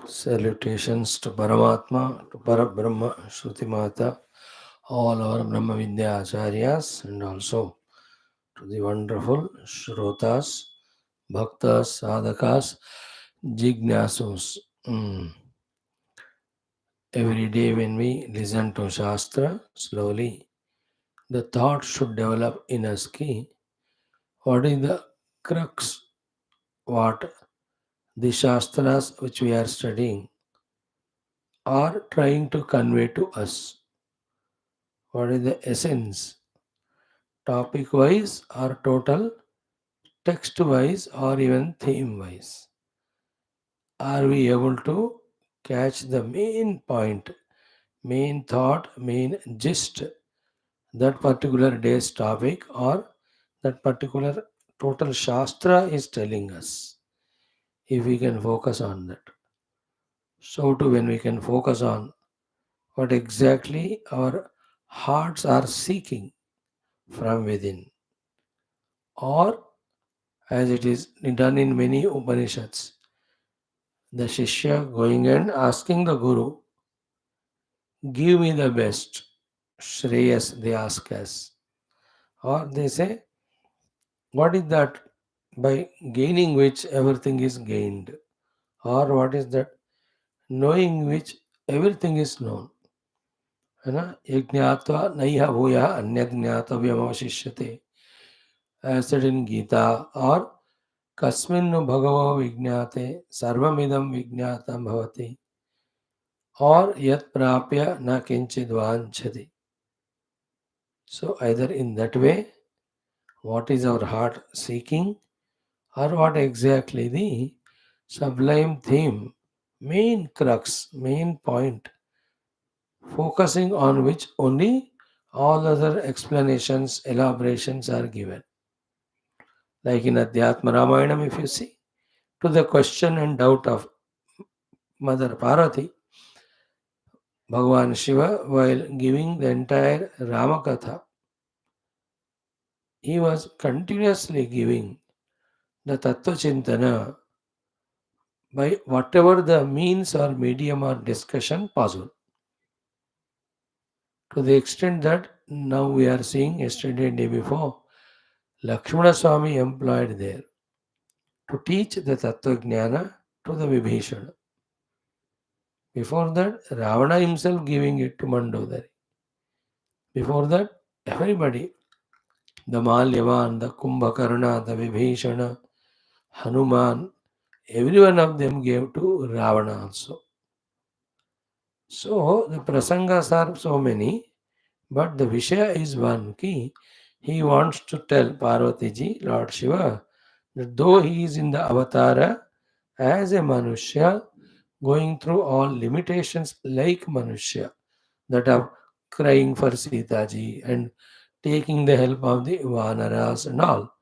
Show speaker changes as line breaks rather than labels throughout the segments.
Salutations to Paramatma, to Parabrahma, Shruti Mata, all our Brahma Vidya Acharyas, and also to the wonderful Shrotas, Bhaktas, Sadhakas, Jignasus. Mm. Every day when we listen to Shastra, slowly the thought should develop in us ki, what is the crux, what the Shastras which we are studying are trying to convey to us. What is the essence? Topic wise or total, text wise or even theme wise. Are we able to catch the main point, main thought, main gist, that particular day's topic or that particular total Shastra is telling us? If we can focus on that. So too when we can focus on what exactly our hearts are seeking from within, or as it is done in many Upanishads, the Shishya going and asking the Guru, give me the best. Shreyas, they ask us. Or they say, what is that by gaining which everything is gained? Or what is that knowing which everything is known? है ना यज्ञात्वा नैह भूया अन्यद ज्ञातव्यमवशिष्यते as said in Gita, or कस्मिन् नु भगवो विज्ञाते सर्वमिदं विज्ञातं भवति or yat prapya na kinchid vanchati. So either in that way, what is our heart seeking, or what exactly the sublime theme, main crux, main point, focusing on which only all other explanations, elaborations are given. Like in Adhyatma Ramayanam, if you see, to the question and doubt of Mother Parvati, Bhagavan Shiva, while giving the entire Ramakatha, he was continuously giving the Tattva Chintana by whatever the means or medium or discussion possible. To the extent that now we are seeing yesterday, day before, Lakshmana Swami employed there to teach the Tattva Jnana to the Vibhishana. Before that, Ravana himself giving it to Mandodari. Before that, everybody, the Malyavan, the Kumbhakarna, the Vibhishana, Hanuman, every one of them gave to Ravana also. So the prasangas are so many, but the Vishaya is one key. He wants to tell Parvati ji, Lord Shiva, that though he is in the avatara as a Manushya, going through all limitations like Manushya, that of crying for Sita ji and taking the help of the Vanaras and all,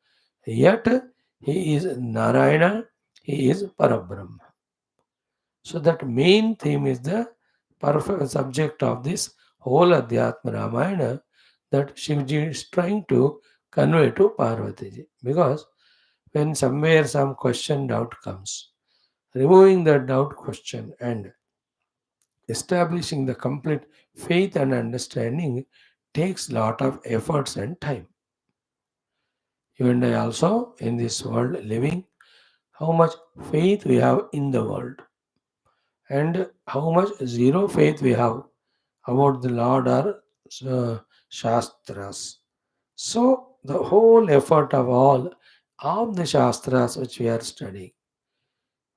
yet he is Narayana, he is Parabrahma. So that main theme is the perfect subject of this whole Adhyatma Ramayana that Shivji is trying to convey to Parvati ji. Because when somewhere some question doubt comes, removing the doubt question and establishing the complete faith and understanding takes lot of efforts and time. You and I also in this world living, how much faith we have in the world and how much zero faith we have about the Lord or Shastras. So, the whole effort of all of the Shastras which we are studying,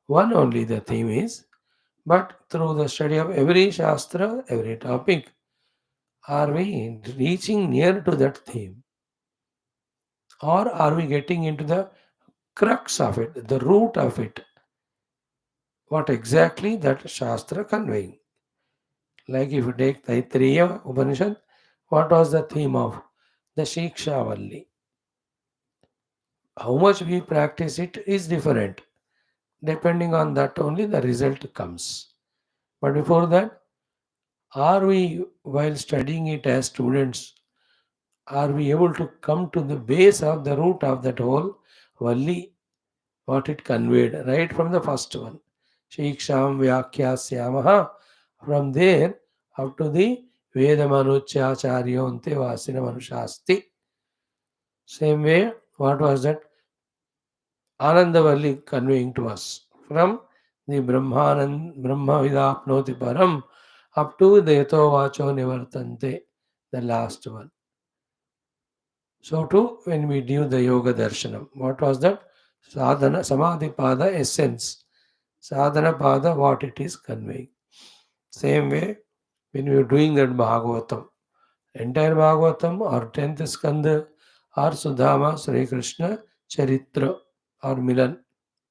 one only the theme is, but through the study of every Shastra, every topic, are we reaching near to that theme? Or are we getting into the crux of it, the root of it? What exactly that Shastra conveying? Like if you take Taittiriya Upanishad, what was the theme of the Shiksha Valli? How much we practice it is different. Depending on that only the result comes. But before that, are we, while studying it as students, are we able to come to the base of the root of that whole Valli, what it conveyed right from the first one? Shiksham Vyakyasyamaha. From there up to the Vedamanuchyacharyoante Vasina Manushasti. Same way, what was that? Anandavalli conveying to us. From the Brahma Vidapnoti Param up to the Yato Vacho Nivartante, the last one. So too, when we do the Yoga Darshanam, what was that? Sadhana, Samadhi Pada essence. Sadhana Pada, what it is conveying. Same way, when we are doing that Bhagavatam, entire Bhagavatam or 10th Skanda or Sudhama Sri Krishna Charitra or Milan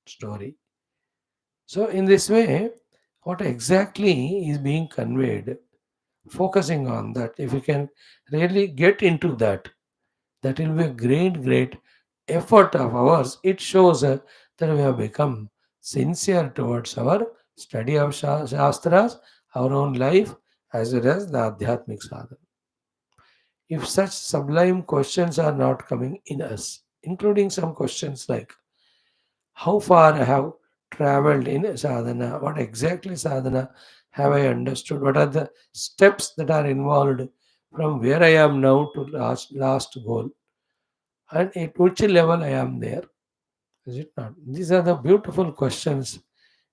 story. So, in this way, what exactly is being conveyed, focusing on that, if you can really get into that, that will be a great, great effort of ours. It shows that we have become sincere towards our study of Shastras, our own life, as well as the Adhyatmic sadhana. If such sublime questions are not coming in us, including some questions like how far I have traveled in sadhana, what exactly sadhana have I understood, what are the steps that are involved from where I am now to last goal, and at which level I am there. Is it not? These are the beautiful questions.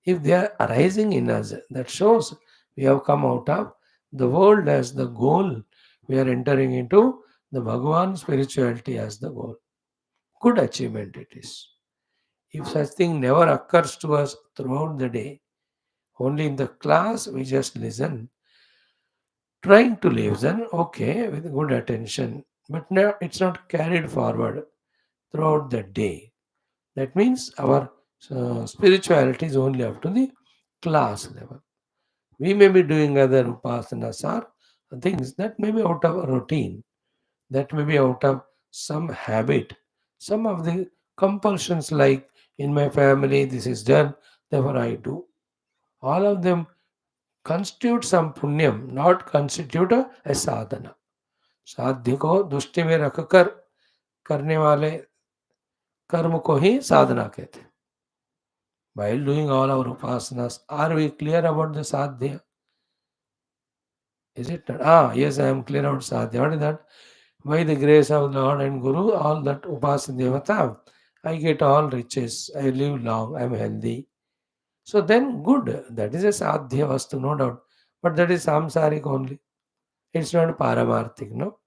If they are arising in us, that shows we have come out of the world as the goal. We are entering into the Bhagavan spirituality as the goal. Good achievement it is. If such thing never occurs to us throughout the day, only in the class we just listen, trying to listen, okay, with good attention, but now it's not carried forward throughout the day. That means our spirituality is only up to the class level. We may be doing other upasanas or things that may be out of a routine, that may be out of some habit. Some of the compulsions, like in my family, this is done, therefore I do. All of them constitute some punyam, not constitute a sadhana. साध्य को दृष्टि में रखकर करने वाले कर्म को ही साधना कहते हैं. While doing all our upasanas, are we clear about the sadhya? Is it not? Ah, yes, I am clear about sadhya. What is that? By the grace of Lord and Guru, all that upasana devata, I get all riches, I live long, I am healthy. So then, good. That is a sadhya vastu, no doubt. But that is samsarik only. It's not paramarthik, no?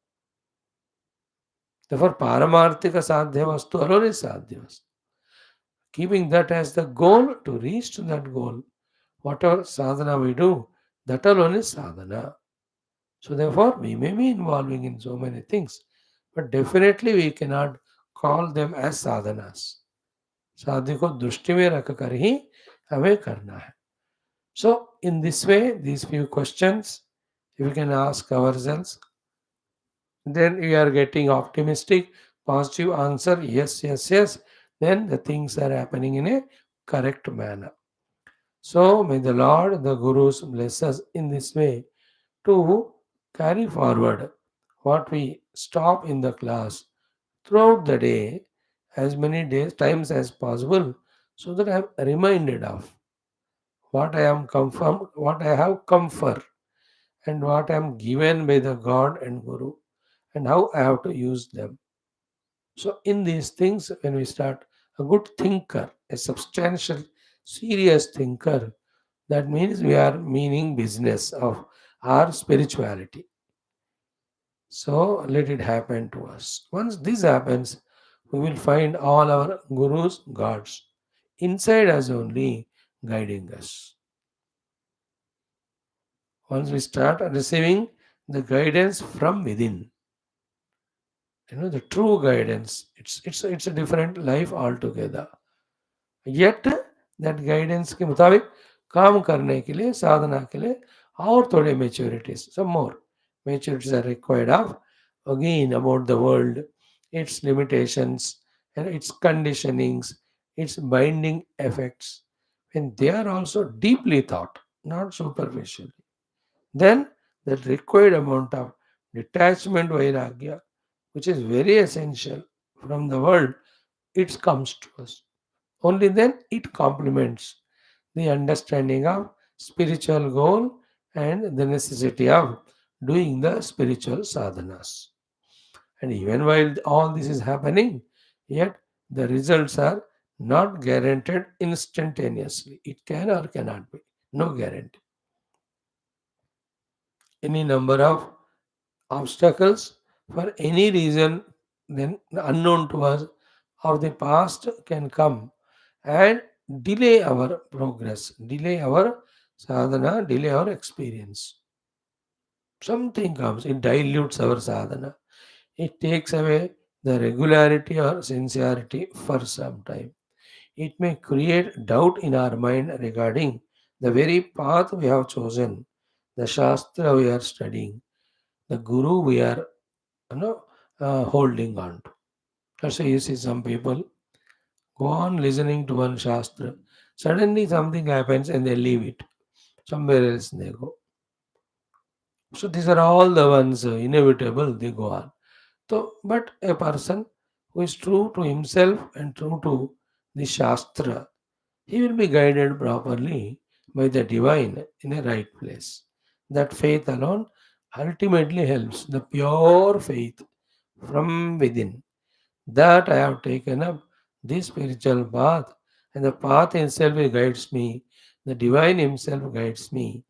Therefore, paramarthika sadhya vastu alone is sadhya vastu. Keeping that as the goal, to reach to that goal, whatever sadhana we do, that alone is sadhana. So therefore, we may be involving in so many things, but definitely we cannot call them as sadhanas. साध्य को दृष्टि में रखकर ही हमें करना है. So in this way, these few questions, if we can ask ourselves, then we are getting optimistic, positive answer, yes, yes, yes, then the things are happening in a correct manner. So may the Lord, the Gurus bless us in this way to carry forward what we stop in the class throughout the day as many days times as possible, so that I am reminded of what I am come from, what I have come for, and what I am given by the God and Guru, and how I have to use them. So in these things, when we start, a good thinker, a substantial, serious thinker, that means we are meaning business of our spirituality. So let it happen to us. Once this happens, we will find all our gurus, gods, inside us only, guiding us. Once we start receiving the guidance from within, the true guidance, it's a different life altogether. Yet that guidance के मुताबिक काम करने के लिए साधना के लिए और थोड़े maturities some more maturities are required of again about the world, its limitations and its conditionings, its binding effects, when they are also deeply thought, not superficially, then that required amount of detachment vairagya, which is very essential from the world, it comes to us. Only then it complements the understanding of spiritual goal and the necessity of doing the spiritual sadhanas. And even while all this is happening, yet the results are not guaranteed instantaneously. It can or cannot be. No guarantee. Any number of obstacles for any reason then unknown to us of the past can come and delay our progress, delay our sadhana, delay our experience. Something comes, it dilutes our sadhana. It takes away the regularity or sincerity for some time. It may create doubt in our mind regarding the very path we have chosen, the Shastra we are studying, the Guru we are holding on to. That's why you see some people go on listening to one Shastra. Suddenly something happens and they leave it. Somewhere else they go. So these are all the ones inevitable, they go on. So, but a person who is true to himself and true to the Shastra, he will be guided properly by the divine in a right place. That faith alone ultimately helps, the pure faith from within. That I have taken up this spiritual path, and the path itself guides me. The divine himself guides me.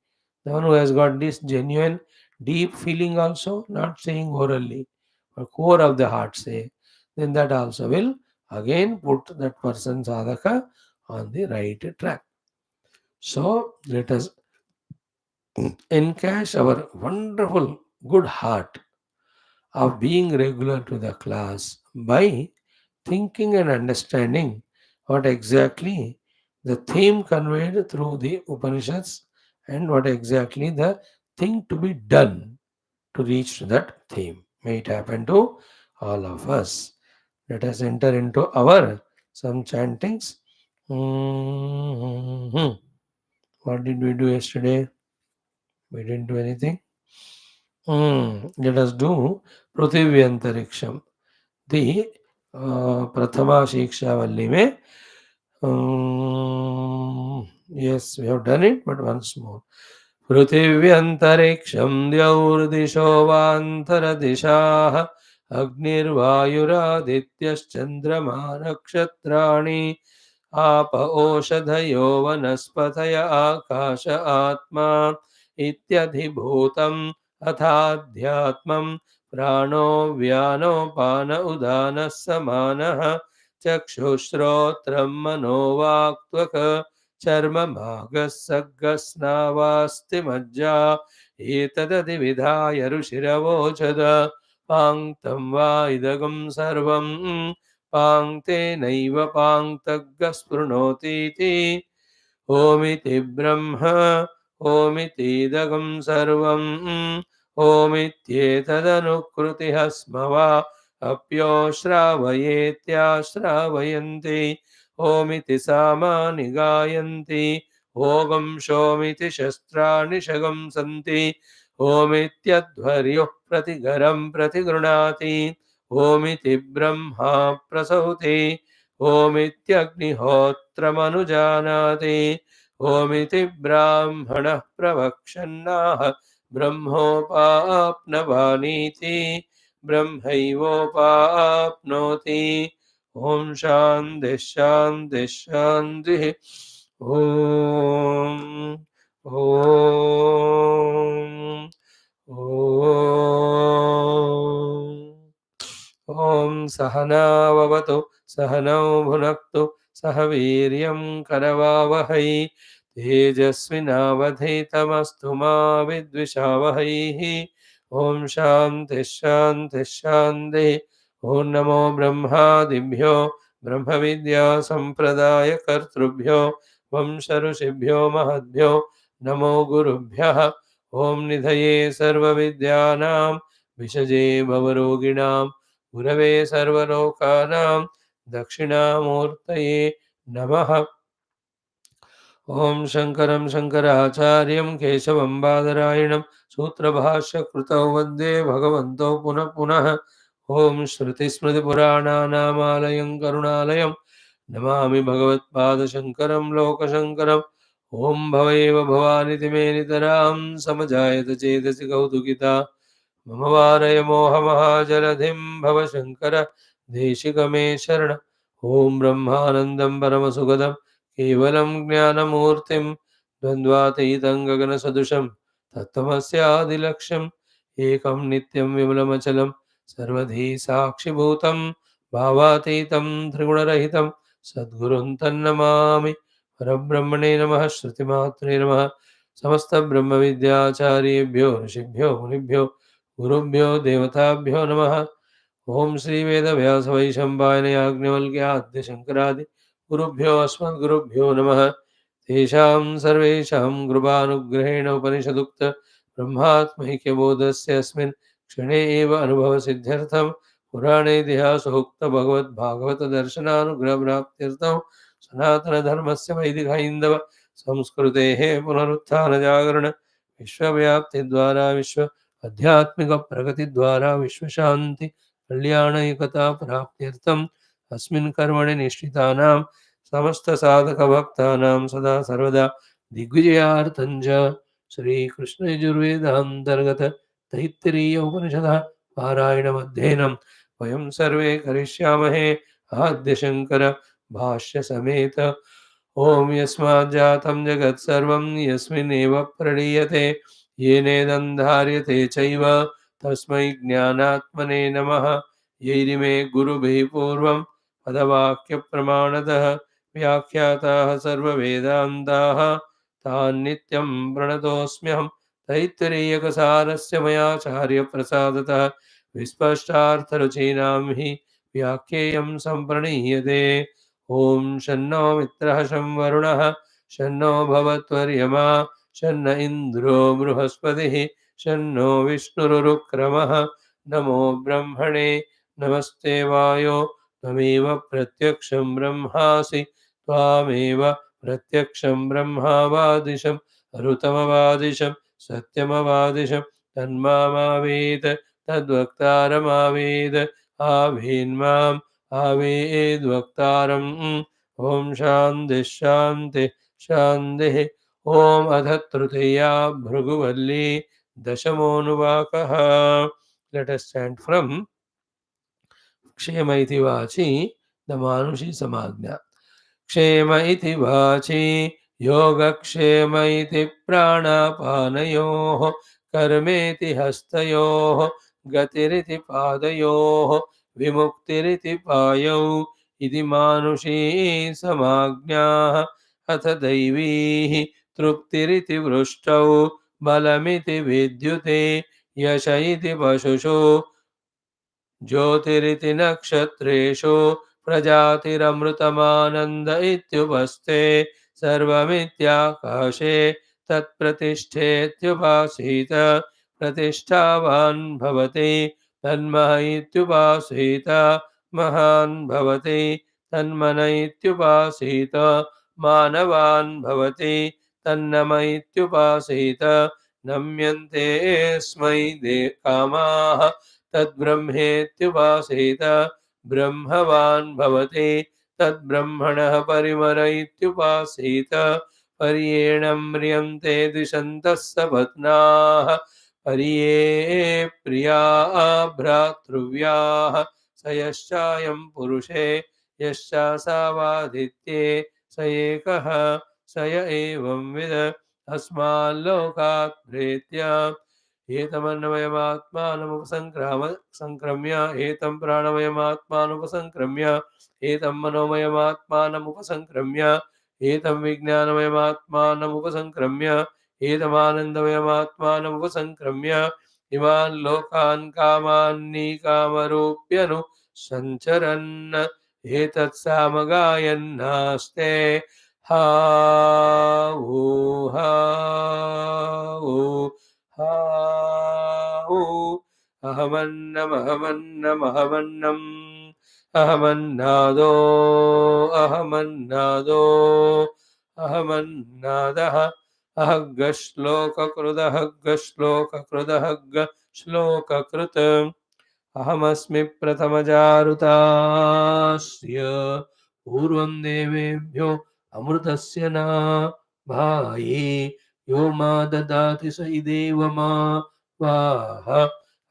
The one who has got this genuine, deep feeling also, not saying orally, but core of the heart say, then that also will again put that person sadhaka on the right track. So let us encash our wonderful good heart of being regular to the class by thinking and understanding what exactly the theme conveyed through the Upanishads and what exactly the thing to be done to reach to that theme. May it happen to all of us. Let us enter into our some chantings. Mhm. What did we do yesterday? We didn't do anything. Let us do Prithivyantariksham. The Prathama Shiksha Valli में yes, we have done it, but once more. पृथिव्यन्तरिक्षं द्यौर्दिशो वान्तरदिशाः अग्निर्वायुरादित्यश्चन्द्रमा नक्षत्राणि आप ओषधयो वनस्पतय आकाश आत्मा इत्यधिभूतम् अथाध्यात्मम् प्राणो व्यानोपान उदानः समानः चक्षुश्रोत्रं मनोवाक्त्वक चर्मभागस्सर्गस्नावास्ति मज्जा एतदधिविधाय ऋषिरवोचद पाङ्क्तं वा इदगं सर्वं पाङ्क्तेनैव पाङ्क्तज्ञः स्पृणोतीति ओमिति ब्रह्म ओमितीदगं सर्वम् ओमित्येतदनुकृतिः स्म वा अप्यो श्रावयेत्याश्रावयन्ति ओमिति सामानि गायन्ति ओगं शोमिति शस्त्राणि शगंसन्ति ओमित्यध्वर्युः प्रतिगरं प्रतिगृह्णाति ओमिति ब्रह्मा प्रसौति ओमित्यग्निहोत्रमनुजानाति ओमिति ब्राह्मणः प्रवक्षन्नाह ब्रह्मोपाप्नवानीति ब्रह्मैवोपाप्नोति ओम शांति शांति शांति ओम ओम ओम ॐ सहनाववतु सहनौ भुनक्तु सह वीर्यं करवावहै तेजस्विनावधीतमस्तु मा विद्विषावहैः ॐ शान्तिः शान्तिः शान्तिः ॐ नमो ब्रह्मादिभ्यो ब्रह्मविद्यासम्प्रदायकर्तृभ्यो वंश ऋषिभ्यो महद्भ्यो नमो गुरुभ्यः ॐ निधये सर्वविद्यानां विषजे भवरोगिणां गुरवे सर्वलोकानां दक्षिणामूर्तये नमः ॐ शङ्करं शङ्कराचार्यं केशवं बादरायणं सूत्रभाष्यकृतौ वन्दे भगवन्तौ पुनः पुनः ॐ श्रुतिस्मृतिपुराणानामालयं करुणालयं नमामि भगवत्पादशङ्करं लोकशङ्करं ॐ भवैव भवानिति मे नितरां समजायत चेतसि कौतुकिता मम वारय मोहमहाजलधिं भव शङ्कर देशिकमे शरण ॐ ब्रह्मानन्दं परमसुखदं केवलं ज्ञानमूर्तिं द्वन्द्वातीतं गगनसदृशं तत्त्वमस्यादिलक्ष्यम् एकं नित्यं विमलमचलं सर्वधी साक्षिभूतं भावातीतं त्रिगुणरहितं सद्गुरुं तन्नमामि परब्रह्मणे नमः श्रुतिमात्रे नमः समस्तब्रह्मविद्याचार्येभ्यो ऋषिभ्यो मुनिभ्यो गुरुभ्यो देवताभ्यो नमः ओम श्री वेदव्यासवैशम्पायन याज्ञवल्क्याद्यशङ्करादि गुरुभ्यो अस्मद्गुरुभ्यो नमः तेषां सर्वेषां कृपानुग्रहेण उपनिषदुक्त ब्रह्मात्मैक्यबोधस्य अस्मिन् क्षणे एव अनुभवसिद्ध्यर्थं पुराणेतिहासोक्त भगवद्भागवतदर्शनानुग्रहप्राप्त्यर्थं सनातनधर्मस्य वैदिक संस्कृतेः पुनरुत्थानजागरण विश्वव्याप्तिद्वारा विश्व आध्यात्मिक प्रगति द्वारा विश्व शांति कल्याण एकता प्राप्त्यर्थम अस्मिन् कर्मणि निष्ठितानां समस्त साधक भक्तानां सदा सर्वदा दिग्विजयार्थं च श्री कृष्ण यजुर्वेदान्तर्गत तैत्तिरीय उपनिषदः पारायणमध्ययनं वयं सर्वे करिष्यामहे आद्य शंकर भाष्य समेत ओम यस्माज्जातं जगत्सर्वं यस्मिन्नेव प्रणीयते येनेदं धार्यते चैव तस्मै ज्ञानात्मने नमः यैरिमे गुरुभिः पूर्वं पदवाक्यप्रमाणतः व्याख्याताः सर्ववेदान्ताः तान् नित्यं प्रणतोऽस्म्यहं तैत्तिरीयकसारस्य मयाचार्यप्रसादतः विस्पष्टार्थरुचीनां हि व्याख्येयं सम्प्रणीयते ॐ शन्नो मित्रः शं वरुणः शन्नो भवत्वर्यमा शन्न इन्द्रो बृहस्पतिः शन्नो विष्णुरुक्रमः नमो ब्रह्मणे नमस्ते वायो त्वमेव प्रत्यक्षं ब्रह्मासि त्वामेव प्रत्यक्षं ब्रह्मावादिशं ऋतमवादिशं सत्यमवादिशं तन्मामावेद तद्वक्तारमावेद आवेन्माम् आवेद्वक्तारम् ॐ शान्तिः शान्तिः शान्तिः ॐ अथ तृतीया भृगुवल्ली दशमोऽनुवाकः लेट अस चैंट फ्रॉम क्षेम इति वाचि द मानुषी समाज्ञा क्षेम इति वाचि योगक्षेम इति प्राणापानयोः कर्मेति हस्तयोः गतिरिति पादयोः विमुक्तिरिति पायौ इति मानुषी समाज्ञाः अथ दैवीः तृप्तिरिति वृष्टौ बलमिति विद्युते यश इति पशुषु ज्योतिरिति नक्षत्रेषु प्रजातिरमृतमानन्द इत्युपस्थे सर्वमित्याकाशे तत्प्रतिष्ठेत्युपासीत प्रतिष्ठावान् भवति तन्मह इत्युपासीत महान् भवति तन्मन इत्युपासीत मानवान् भवति तन्नम इत्युपासीत नम्यन्ते स्मै कामाः तद्ब्रह्मेत्युपासीत ब्रह्मवान् भवति तद्ब्रह्मणः परिमर इत्युपासीत पर्येण म्रियन्ते द्विषन्तः सपत्नाः पर्ये प्रिया भ्रातृव्याः स यश्चायं पुरुषे यश्चासावादित्ये स एकः स य एवं विद अस्माल्लोकात् प्रेत्य एतमन्नमयमात्मानमुपसङ्क्रम्य एतं प्राणमयमात्मानमुपसङ्क्रम्य एतं मनोमयमात्मानमुपसङ्क्रम्य एतं विज्ञानमयमात्मानमुपसङ्क्रम्य एतमानन्दमयमात्मानमुपसङ्क्रम्य इमान् लोकान् कामान्निकामरूप्यनु सञ्चरन् एतत्सामगायन्नास्ते हा ऊ हाऊ अहमन्नमहमन्नमहमन्नम् अहमन्नादो अहमन्नादो अहमन्नादः अहग्गश्लोककृदहग्गश्लोककृदहग्ग श्लोककृत् अहमस्मि प्रथमजारुतास्य पूर्वं देवेभ्यो अमृतस्य न भाये यो मा ददाति स इदेव मा वाह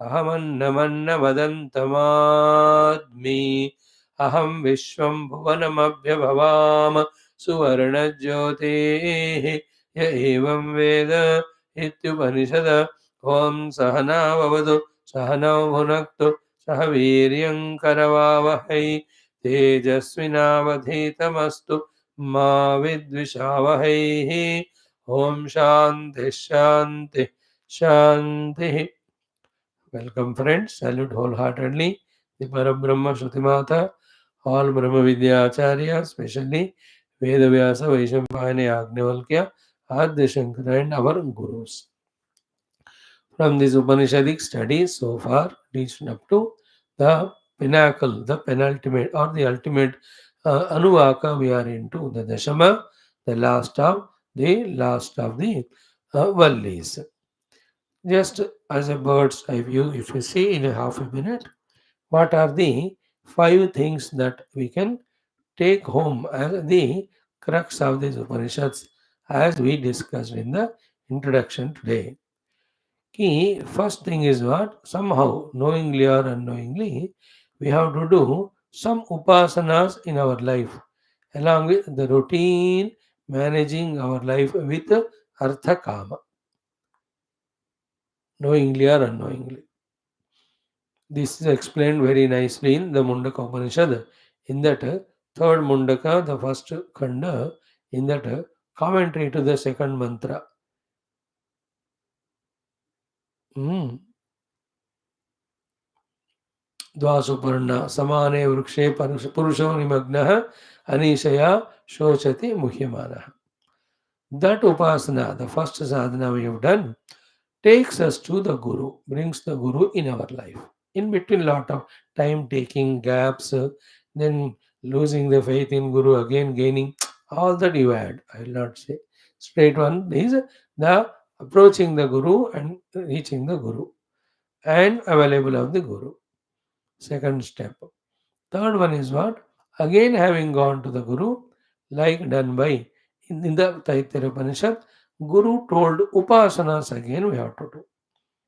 अहमन्नमन्नमदन्तमाद्मि अहं विश्वं भुवनमभ्यभवाम सुवर्णज्योतेः य एवं वेद इत्युपनिषद ॐ सहनाववतु सहनौ भुनक्तु सह वीर्यं करवावहै तेजस्विनावधीतमस्तु मा विद्विषावहैः ॐ शान्तिः शान्तिः शान्तिः. Welcome friends, salute wholeheartedly the Parabrahma Shrutimata, all Brahma Vidya Acharya, especially Vedavyasa, Vaishampayana, Yagnavalkya, Adya Shankara and our Gurus. From this Upanishadic study so far reached up to the pinnacle, the penultimate or the ultimate Anuvaka we are into, the Dashama, the last of the Vallis. Just as a bird's eye view, if you see in a half a minute, what are the five things that we can take home as the crux of these Upanishads as we discussed in the introduction today. Key first thing is what? Somehow, knowingly or unknowingly, we have to do some upasanas in our life, along with the routine managing our life with artha kama, knowingly or unknowingly. This is explained very nicely in the Mundaka Upanishad. In that third Mundaka, the first Khanda, in that commentary to the second mantra. Hmm. द्वासुपर्णा समाने वृक्षे पुरुषो निमग्नः अनीशया शोचति मुह्यमानः. That upasana, the first sadhana we have done, takes us to the Guru, brings the Guru in our life. In between, lot of time taking gaps, then losing the faith in Guru, again gaining, all that you add. I will not say. Straight one is the approaching the Guru and reaching the Guru and available of the Guru. Second step. Third one is what? Again having gone to the Guru, like done by in the Taittiriya Upanishad, Guru told Upasanas again we have to do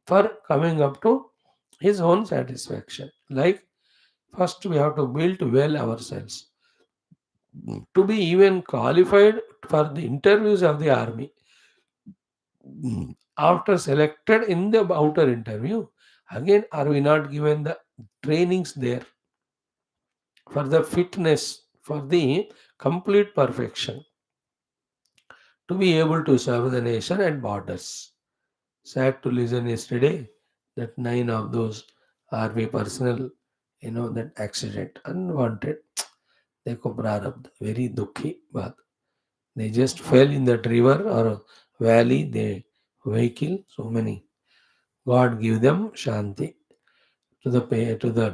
for coming up to his own satisfaction. Like first we have to build well ourselves to be even qualified for the interviews of the army. After selected in the outer interview, again are we not given the trainings there for the fitness, for the complete perfection to be able to serve the nation at borders. Sad to listen yesterday that 9 of those army personnel, that accident, unwanted. देखो प्रारब्ध, very dukhi बात. They just fell in that river or valley, they vehicle, so many. God give them shanti to the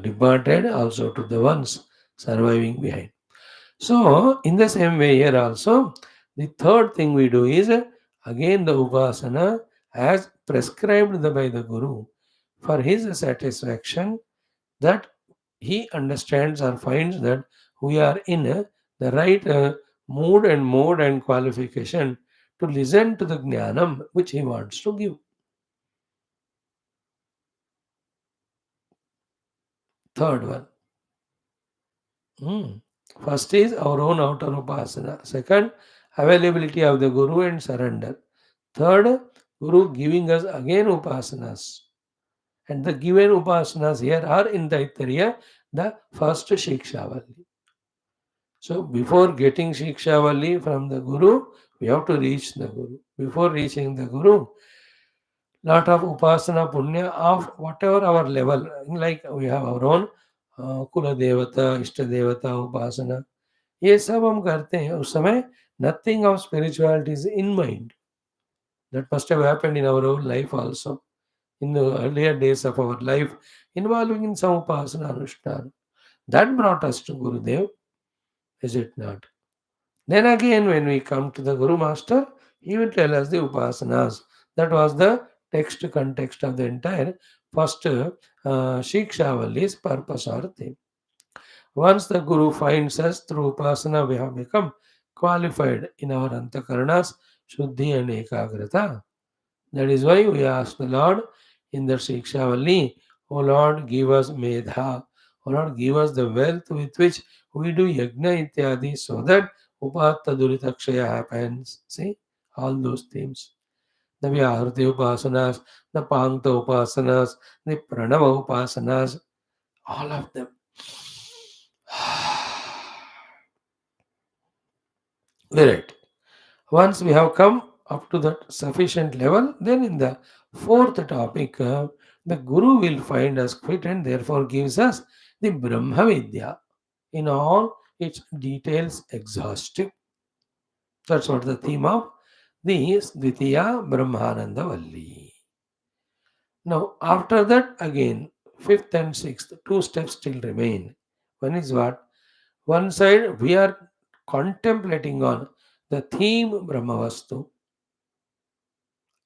departed, also to the ones surviving behind. So, in the same way here also, the third thing we do is again the upasana as prescribed by the Guru for his satisfaction, that he understands or finds that we are in the right mood and mode and qualification to listen to the jnanam which he wants to give. Third one. Hmm. First is our own outer upasana. Second, availability of the Guru and surrender. Third, Guru giving us again upasanas. And the given upasanas here are in the Taittiriya, the first Shikshavalli. So before getting Shikshavalli from the Guru, we have to reach the Guru. Before reaching the Guru, lot of upasana punya of whatever our level. Like we have our own Kula Devata, Ishta Devata upasana. ये सब हम करते हैं उस समय nothing of spirituality is in mind. That must have happened in our own life also, in the earlier days of our life, involving in some upasana anushtana. That brought us to Gurudev, is it not? Then again, when we come to the Guru Master, he will tell us the upasanas. That was the text context of the entire first Shikshavalli's purpose or theme. Once the Guru finds us through upasana, we have become qualified in our antakaranas Shuddhi and Ekagrata. That is why we ask the Lord in the Shiksha Valli, O Lord, give us medha. O Lord, give us the wealth with which we do yajna ityadi so that upatta duritakshaya happens. See, all those themes. The Vyahrti upasanas, the Pankta upasanas, the Pranava upasanas, all of them. Right. Once we have come up to that sufficient level, then in the fourth topic, the Guru will find us fit and therefore gives us the Brahma Vidya in all its details exhaustive. That's what the theme of the Dvitiya Brahmananda Valli. Now, after that, again, fifth and sixth, two steps still remain. One is what? One side, we are contemplating on the theme Brahmavastu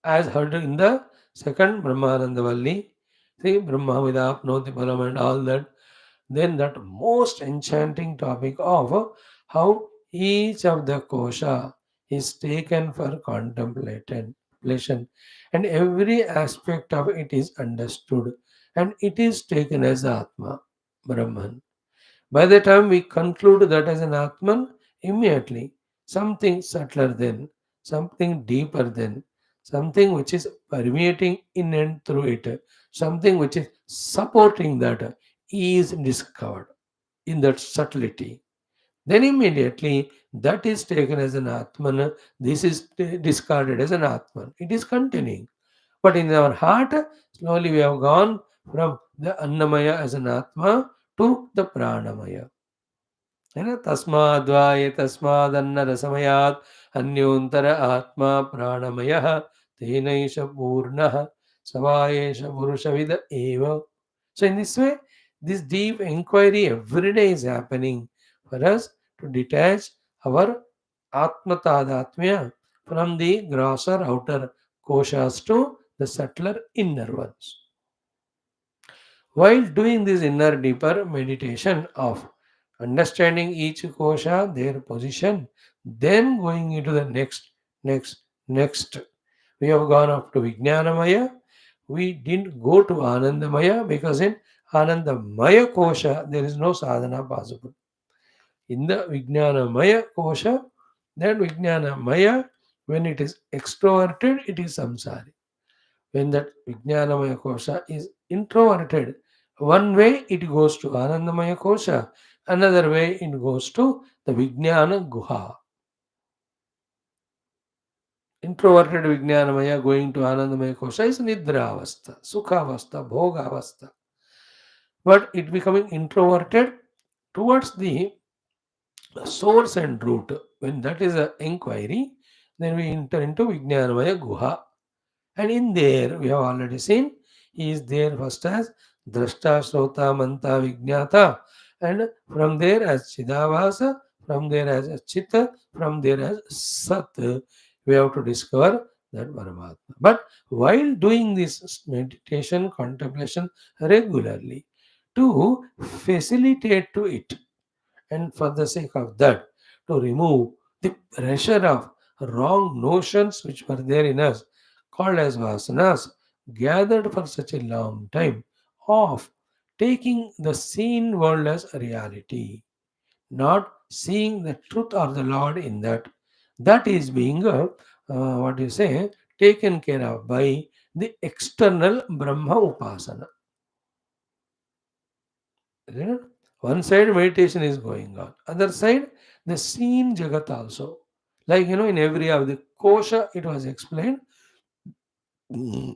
as heard in the second Brahmananda Valli. See, Brahma Vidapnoti Param and all that. Then that most enchanting topic of how each of the kosha is taken for contemplation and every aspect of it is understood and it is taken as Atma, Brahman. By the time we conclude that as an Atman, immediately something subtler than, something deeper than, something which is permeating in and through it, something which is supporting that is discovered in that subtlety. Then immediately that is taken as an Atman, this is discarded as an Atman. It is continuing. But in our heart, slowly we have gone from the Annamaya as an Atma to the Pranamaya. है ना तस्माद्वा ये तस्मादन्न रसमयात् अन्योन्तर आत्मा प्राणमयः तेनैष पूर्णः सवायेष पुरुषविद एव. So in this way, this deep inquiry every day is happening for us to detach our atmatadatmya from the grosser outer koshas to the subtler inner ones. While doing this inner deeper meditation of understanding each kosha, their position, then going into the next. We have gone up to Vijnanamaya. We didn't go to Anandamaya because in Anandamaya kosha there is no sadhana possible. In the Vijnanamaya kosha, that Vijnanamaya, when it is extroverted, it is samsari. When that Vijnanamaya kosha is introverted, one way it goes to Anandamaya kosha, another way it goes to the Vijnana guha. Introverted Vijnanamaya going to Anandamaya kosha is Nidra avastha, Sukha avastha, Bhoga avastha. But it becoming introverted towards the source and root. When that is an inquiry, then we enter into Vijnanamaya guha. And in there, we have already seen, he is there first as Drashta, Shrota, Manta, Vijnata, and from there as Chidavasa, from there as Chitta, from there as Sat. We have to discover that Paramatma. But while doing this meditation, contemplation regularly, to facilitate to it, and for the sake of that, to remove the pressure of wrong notions which were there in us, called as vasanas, gathered for such a long time, of taking the seen world as a reality, not seeing the truth or the Lord in that. That is being, what you say, taken care of by the external Brahma Upasana. Yeah. One side meditation is going on, other side the seen Jagat also. Like in every of the kosha it was explained.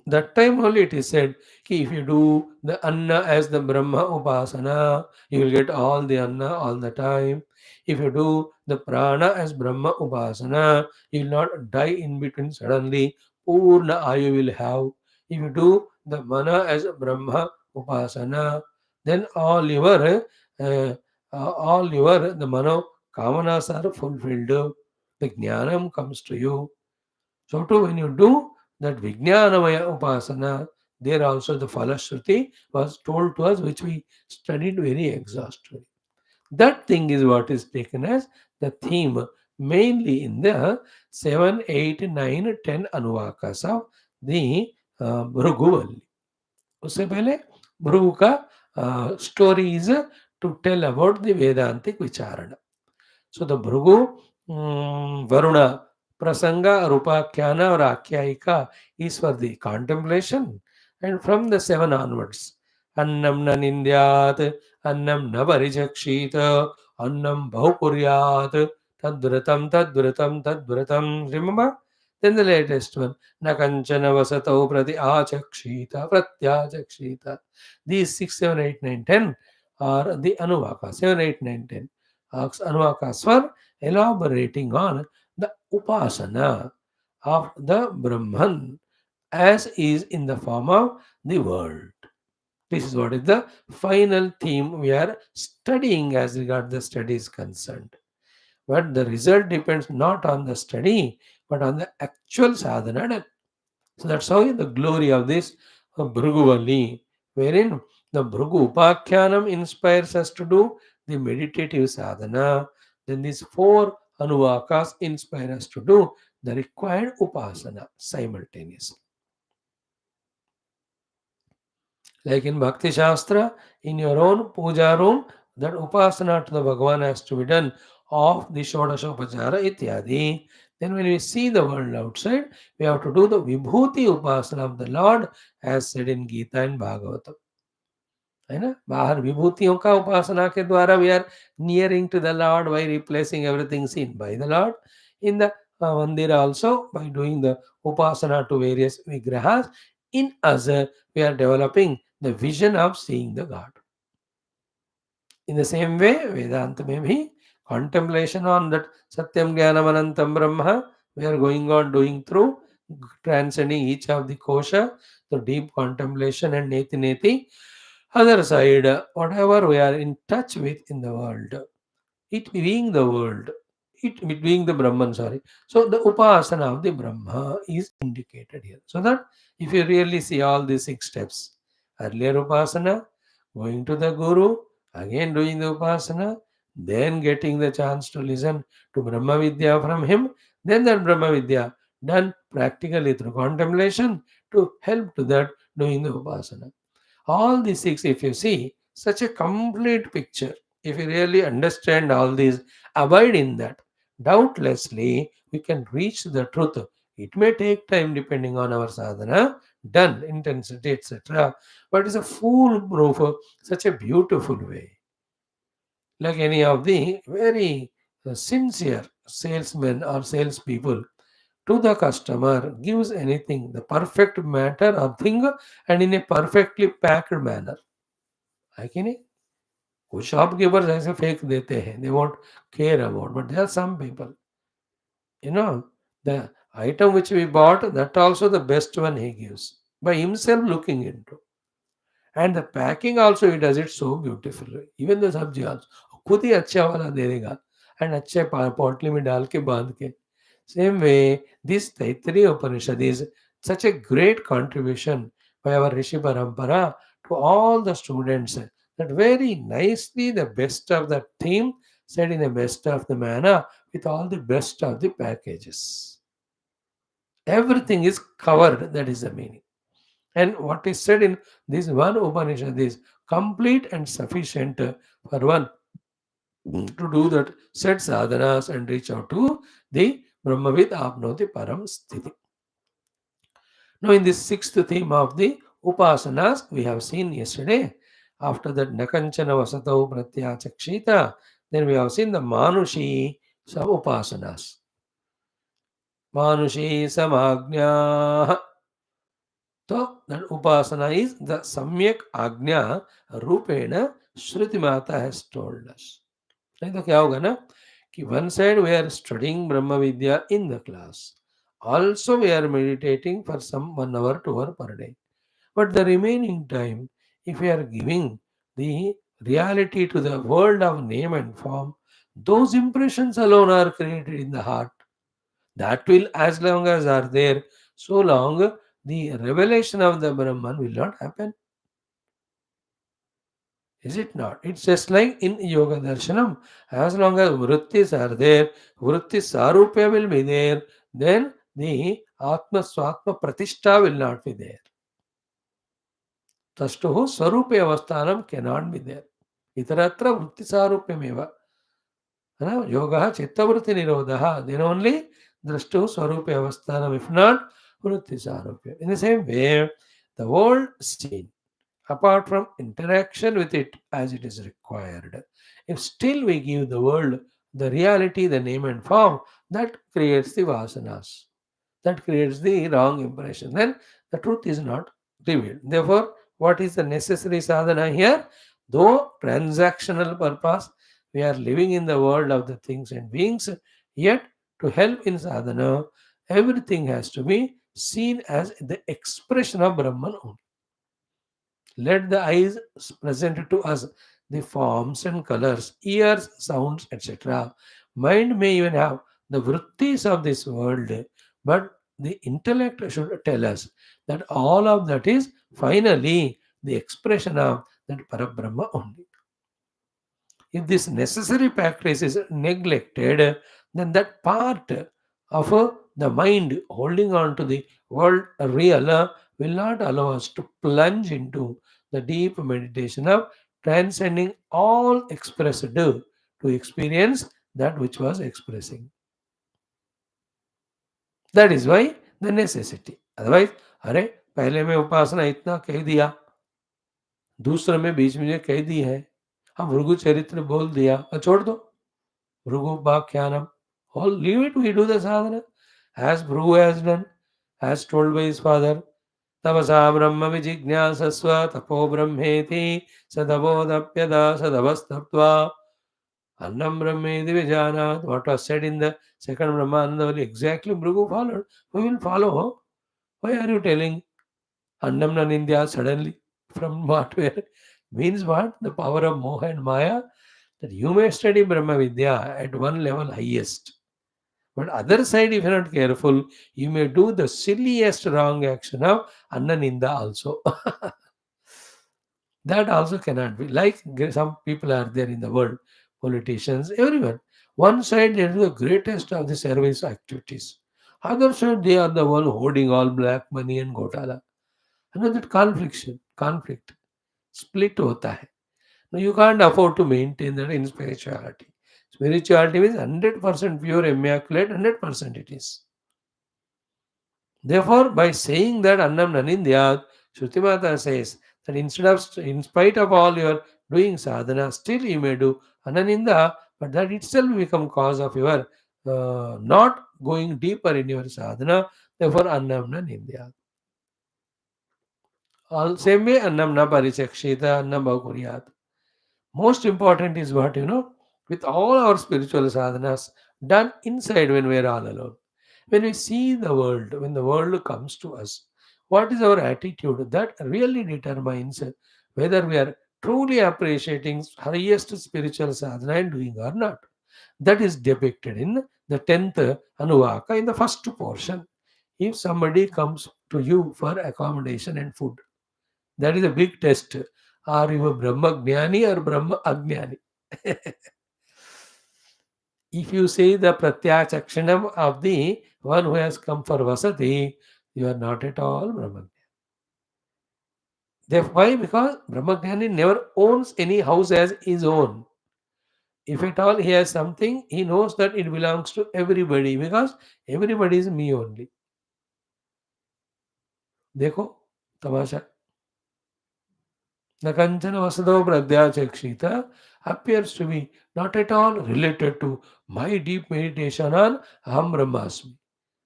That time only it is said, ki if you do the Anna as the Brahma Upasana, you will get all the Anna all the time. If you do the Prana as Brahma Upasana, you will not die in between suddenly. Purna Ayu will have. If you do the Mana as Brahma Upasana, then all your the Mano Kamanas are fulfilled. The Jnanam comes to you. So too, when you do that Vijnanamaya Upasana, there also the Falashruti was told to us, which we studied very exhaustively. That thing is what is taken as the theme mainly in the 7, 8, 9, 10 अनुवाकास of the Bhrigu वल्ली. उससे पहले भृगु का story is to tell about the Vedantic Vicharana. So the Bhrugu, Varuna, Prasanga, Rupakyana or Akyayika is for the contemplation. And from the 7 onwards, Annam na Nindyat, Annam na Varijakshita, Annam Bhaupuriyat, Tadvratam. Remember? Then the latest one, Nakanchana Vasato Prati Achakshita, Pratyachakshita. These 6, 7, 8, 9, 10 are the Anuvaka. 7, 8, 9, 10. Anuvakaswar elaborating on the upasana of the Brahman as is in the form of the world. This is what is the final theme we are studying as regard the study is concerned. But the result depends not on the study but on the actual sadhana. So that's how the glory of this Bhrugu, wherein the Bhrugu Upakhyanam inspires us to do the meditative sadhana. Then these 4 Anuvakas inspire us to do the required Upasana simultaneously. Like in Bhakti Shastra, in your own puja room, that Upasana to the Bhagavan has to be done of the Shodashopachara ityadi. Then when we see the world outside, we have to do the Vibhuti Upasana of the Lord as said in Gita and Bhagavatam. है ना, बाहर विभूतियों का उपासना के द्वारा we are nearing to the Lord by replacing everything seen by the Lord. In the mandira also, by doing the upasana to various vigrahas, in us we are developing the vision of seeing the God. In the same way, Vedanta may be contemplation on that Satyam Jnanam Anantam Brahma, we are going on doing through transcending each of the kosha, the deep contemplation and neti neti. Other side, whatever we are in touch with in the world, it being the world, it being the Brahman, sorry. So the Upasana of the Brahma is indicated here. So that if you really see all these 6 steps, earlier Upasana, going to the Guru, again doing the Upasana, then getting the chance to listen to Brahma Vidya from him, then that Brahma Vidya done practically through contemplation to help to that doing the Upasana. All these 6, if you see, such a complete picture, if you really understand all these, abide in that, doubtlessly we can reach the truth. It may take time depending on our sadhana, done, intensity, etc. But it's a foolproof, such a beautiful way. Like any of the very sincere salesmen or salespeople, to the customer gives anything, the perfect matter or thing, and in a perfectly packed manner. है कि नहीं? कुछ shopkeepers ऐसे fake देते हैं, they won't care about, but there are some people, you know, the item which we bought, that also the best one he gives by himself looking into. And the packing also he does it so beautifully. Even the सब्जी also खुद ही अच्छा वाला दे देगा and अच्छे पोटली में डाल के बांध के. Same way, this Taittiriya Upanishad is such a great contribution by our Rishi Parampara to all the students that very nicely the best of the theme said in the best of the manner with all the best of the packages. Everything is covered, that is the meaning. And what is said in this one Upanishad is complete and sufficient for one to do that said sadhanas and reach out to the Brahmavid Apnoti Param Sthiti. Now, in this 6th theme of the Upasanas, we have seen yesterday, after that Nakanchana Vasato Pratyachakshita, then we have seen the Manushi Sab Upasanas. Manushi Samagnya. So, that Upasana is the Samyak Agnya Rupena Shruti Mata has told us. नहीं तो क्या होगा ना कि one side we are studying Brahma Vidya in the class. Also we are meditating for some 1 hour, 2 hour per day. But the remaining time, if we are giving the reality to the world of name and form, those impressions alone are created in the heart. That will, as long as are there, so long the revelation of the Brahman will not happen. Is it not? It's just like in Yoga Darshanam. As long as vrittis are there, vritti sarupya will be there, then the Atma Swatma Pratishtha will not be there. Tastuhu Swarupe Avasthanam cannot be there. Itaratra vritti sarupyameva. Yoga chittavritti nirodha. Then only drashtu Swarupe Avasthanam. If not, vritti sarupya. In the same way, the world seen apart from interaction with it as it is required. If still we give the world the reality, the name and form, that creates the vasanas, that creates the wrong impression. Then the truth is not revealed. Therefore, what is the necessary sadhana here? Though transactional purpose, we are living in the world of the things and beings, yet to help in sadhana, everything has to be seen as the expression of Brahman only. Let the eyes present to us the forms and colors, ears, sounds, etc. Mind may even have the vrittis of this world, but the intellect should tell us that all of that is finally the expression of that Parabrahma only. If this necessary practice is neglected, then that part of the mind holding on to the world real will not allow us to plunge into the deep meditation of transcending all expressed to experience that which was expressing. That is why the necessity. Otherwise, अरे पहले में उपासना इतना कह दिया, दूसरे में बीच में जो कह दी है, हम भृगु चरित्र बोल दिया और छोड़ दो Bhrugu all leave it, we do the sadhana. As Bhrugu has done, as told by his father, Tapasa Brahma Vijijnasasva Tapo Brahmeti Sadavodapyada Sadavastaptva Annam Brahmeti Vijanat. What was said in the second Brahmananda, exactly Bhrugu followed. We will follow. Why are you telling Annam Nanindya suddenly? From what where? Means what? The power of Moha and Maya, that you may study Brahma Vidya at one level highest. But other side, if you're not careful, you may do the silliest wrong action of Annaninda also. That also cannot be. Like some people are there in the world, politicians, everyone. One side they do the greatest of the service activities. Other side they are the one holding all black money and gotala. Another conflict, split hota hai. No, you can't afford to maintain that in spirituality. Spirituality is 100% pure, immaculate, 100% it is. Therefore, by saying that Annam Nanindya, Shrutimata says that in spite of all your doing sadhana, still you may do Ananinda, but that itself will become cause of your not going deeper in your sadhana. Therefore, Annam Nanindya. All same way, Annam na parichakshita, Annam bhakuriyat. Most important is what with all our spiritual sadhanas done inside when we are all alone. When we see the world, when the world comes to us, what is our attitude? That really determines whether we are truly appreciating highest spiritual sadhana and doing or not. That is depicted in the 10th Anuvaka in the first portion. If somebody comes to you for accommodation and food, that is a big test. Are you a Brahma Jnani or Brahma Ajnani? If you say the Pratyachakshanam of the one who has come for Vasati, you are not at all Brahma. Why? Because Brahma Jnani never owns any house as his own. If at all he has something, he knows that it belongs to everybody because everybody is me only. देखो तमाशा the Kanchana Vasado Pradhyachakshita appears to be not at all related to my deep meditation on Aham Brahmasmi.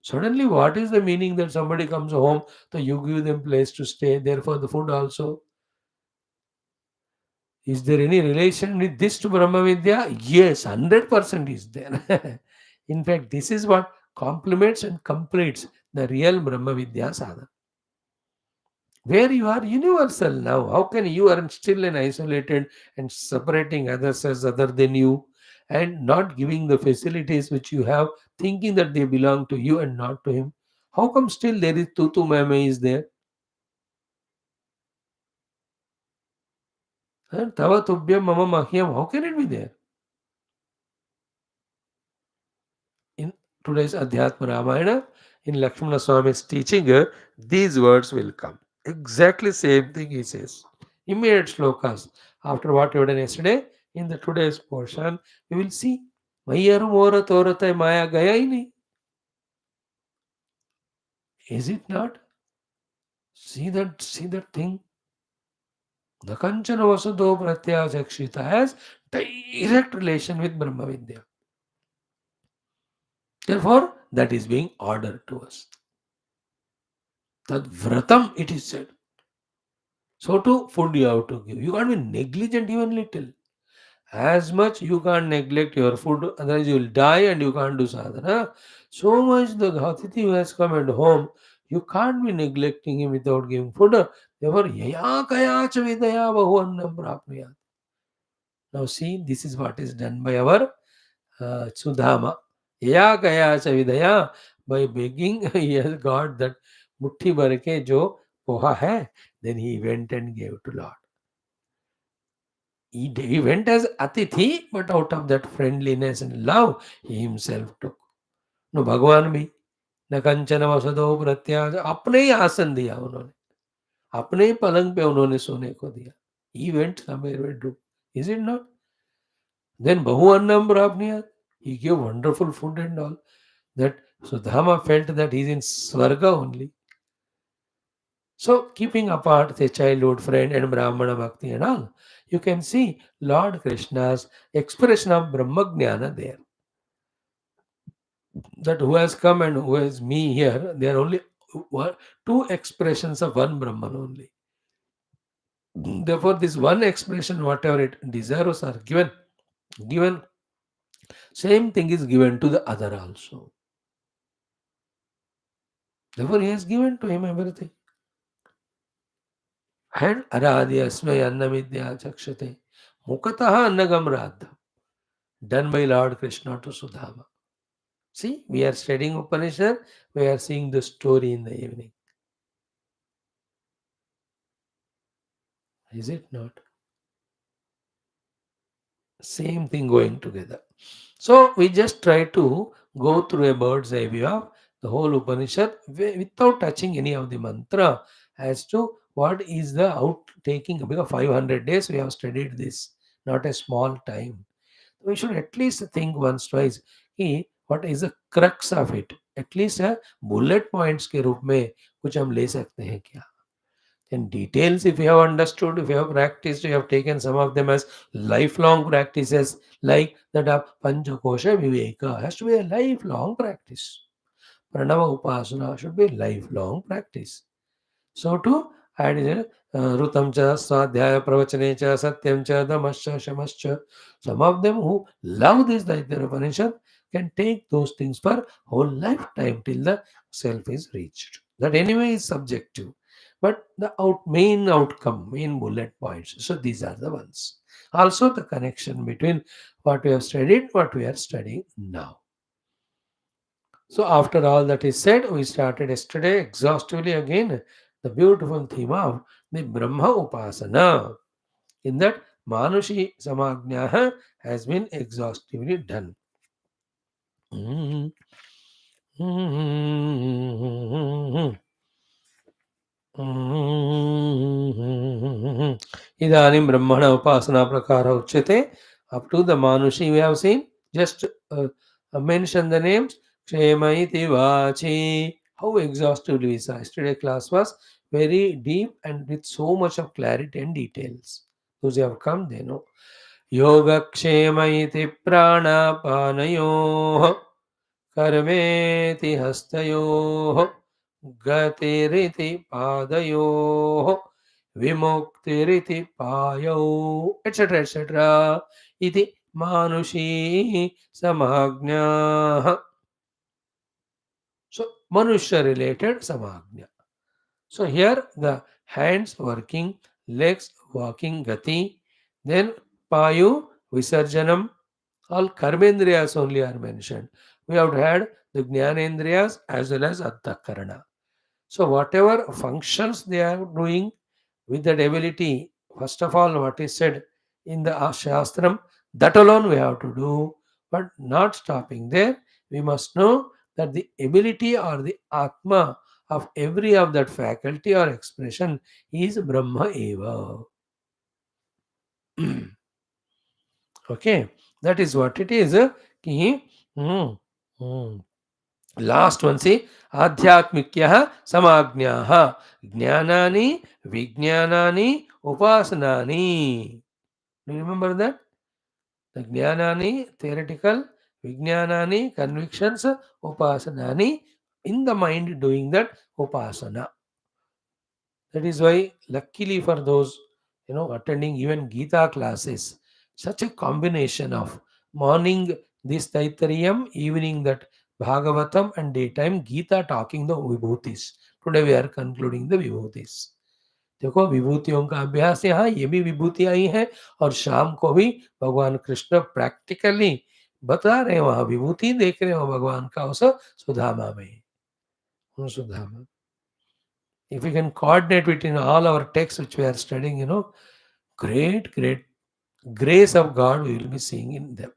Suddenly, what is the meaning that somebody comes home, so you give them place to stay, therefore the food also? Is there any relation with this to Brahma Vidya? Yes, 100% is there. In fact, this is what complements and completes the real Brahma Vidya sadhana. Where you are universal now. How can you are still and isolated and separating others as other than you and not giving the facilities which you have, thinking that they belong to you and not to him? How come still there is tutu mame is there? And Tava Tubhyam Mama Mahyam, how can it be there? In today's Adhyatma Ramayana, in Lakshmana Swami's teaching, these words will come. Exactly same thing he says. Immediate shlokas. After what we have done yesterday, in the today's portion, we will see. Mayyaru Mora Toratai Maya Gaya hi nahi. Is it not? See that thing. The Kanchana Vasudho Pratyaya Jakshita has direct relation with Brahma Vidya. Therefore, that is being ordered to us. Tad vratam, it is said. So to food you have to give. You can't be negligent even little. As much you can't neglect your food, otherwise you will die and you can't do sadhana. So much the Ghatithi who has come at home, you can't be neglecting him without giving food. Therefore, yaya kaya cha vidaya bahu annam prapnuyat. Now see, this is what is done by our Sudhama. Yaya kaya cha vidaya. By begging, he has got that mutti bhar ke jo poha hai. Then he went and gave to Lord. He went as Atithi, but out of that friendliness and love, he himself took. No, भगवान भी न कंचन वसदो प्रत्याज अपने ही आसन दिया उन्होंने अपने ही पलंग पे उन्होंने सोने को दिया. He went somewhere where do. Is it not? Then Bahu Annam Brahmniyat. He gave wonderful food and all. That Sudhama felt that he's in Swarga only. So, keeping apart the childhood friend and Brahmana Bhakti and all, you can see Lord Krishna's expression of Brahmagnana there. That who has come and who is me here, they are only two expressions of one Brahman only. Therefore, this one expression, whatever it deserves, are given. Same thing is given to the other also. Therefore, he has given to him everything. And Aradhya Asmay Annavidya Chakshate Mukataha Annagam Radha. Done by Lord Krishna to Sudhama. See, we are studying Upanishad, we are seeing the story in the evening. Is it not? Same thing going together. So we just try to go through a bird's eye view of the whole Upanishad without touching any of the mantra as to what is the outtaking. Because 500 days we have studied this, not a small time. We should at least think once, twice, कि what is the crux of it. At least bullet points के रूप में कुछ हम ले सकते हैं क्या? In details, if you have understood, if you have practiced, you have taken some of them as lifelong practices, like that of Panchakosha Viveka has to be a lifelong practice. Pranava Upasana should be a lifelong practice. So too, add Rutam cha, Swadhyaya Pravachane cha, Satyam cha, Damascha, Shamascha. Some of them who love this Taittiriya Upanishad can take those things for whole lifetime till the self is reached. That anyway is subjective. But the main outcome, main bullet points. So these are the ones. Also the connection between what we have studied, what we are studying now. So, after all that is said, we started yesterday exhaustively again the beautiful theme of the Brahma Upasana. In that, Manushi Samajna has been exhaustively done. Idanim Brahmana Upasana Prakara Uchyate. Up to the Manushi we have seen. Just mention the names. Kshemaiti Vachi. How exhaustively we saw. Yesterday class was very deep and with so much of clarity and details. Those who have come, they know. Yogakshemayiti pranapanayoh कर्मेति हस्तयोः गतिरिति पादयोः विमुक्तिरिति पायौ etc. इति मानुषी समाज्ञा. So Manusha related samagnya. So here the hands working, legs walking gati, then payu visarjanam. All karmendriyas only are mentioned. We have had the jnanendriyas as well as antakarana. So whatever functions they are doing with that ability First of all, what is said in the Shastram, that alone we have to do, but not stopping there. We must know that the ability or the Atma of every of that faculty or expression is Brahma Eva. Okay, that is what it is. Ki, hmm, hmm. Last one, see, Adhyatmikyah Samagnyah Jnanani Vijnanani Upasanani. Do you remember that? The Jnanani, theoretical, Vijnanani, convictions, Upasanani, in the mind doing that Upasana. That is why, luckily for those, attending even Gita classes, such a combination of morning this Taittiriya, evening that Bhagavatam, and daytime Gita talking the Vibhutis. Today we are concluding the Vibhutis. देखो विभूतियों का अभ्यास यहाँ ये भी विभूतियां ही हैं और शाम को भी भगवान कृष्ण प्रैक्टिकली बता रहे हैं वहां विभूति देख रहे हो भगवान का उस सुधामा में उन Sudhama if we can coordinate between all our texts which we are studying great grace of God we will be seeing in them.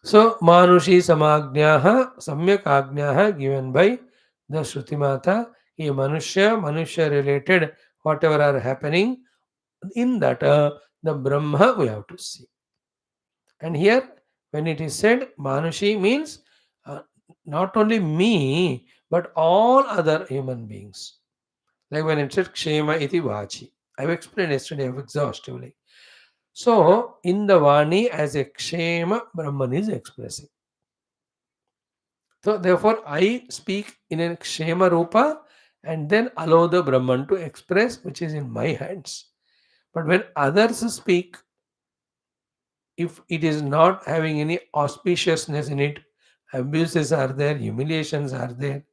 So manushi samagnyah samyak agnyah given by the Shruti Mata ye manushya related whatever are happening in that the Brahma we have to see. And here when it is said Manushi means not only me but all other human beings. Like when it said Kshema iti Vachi. I've explained yesterday exhaustively. So in the Vani as a Kshema Brahman is expressing. So therefore I speak in a Kshema Rupa and then allow the Brahman to express which is in my hands. But when others speak, if it is not having any auspiciousness in it, abuses are there, humiliations are there,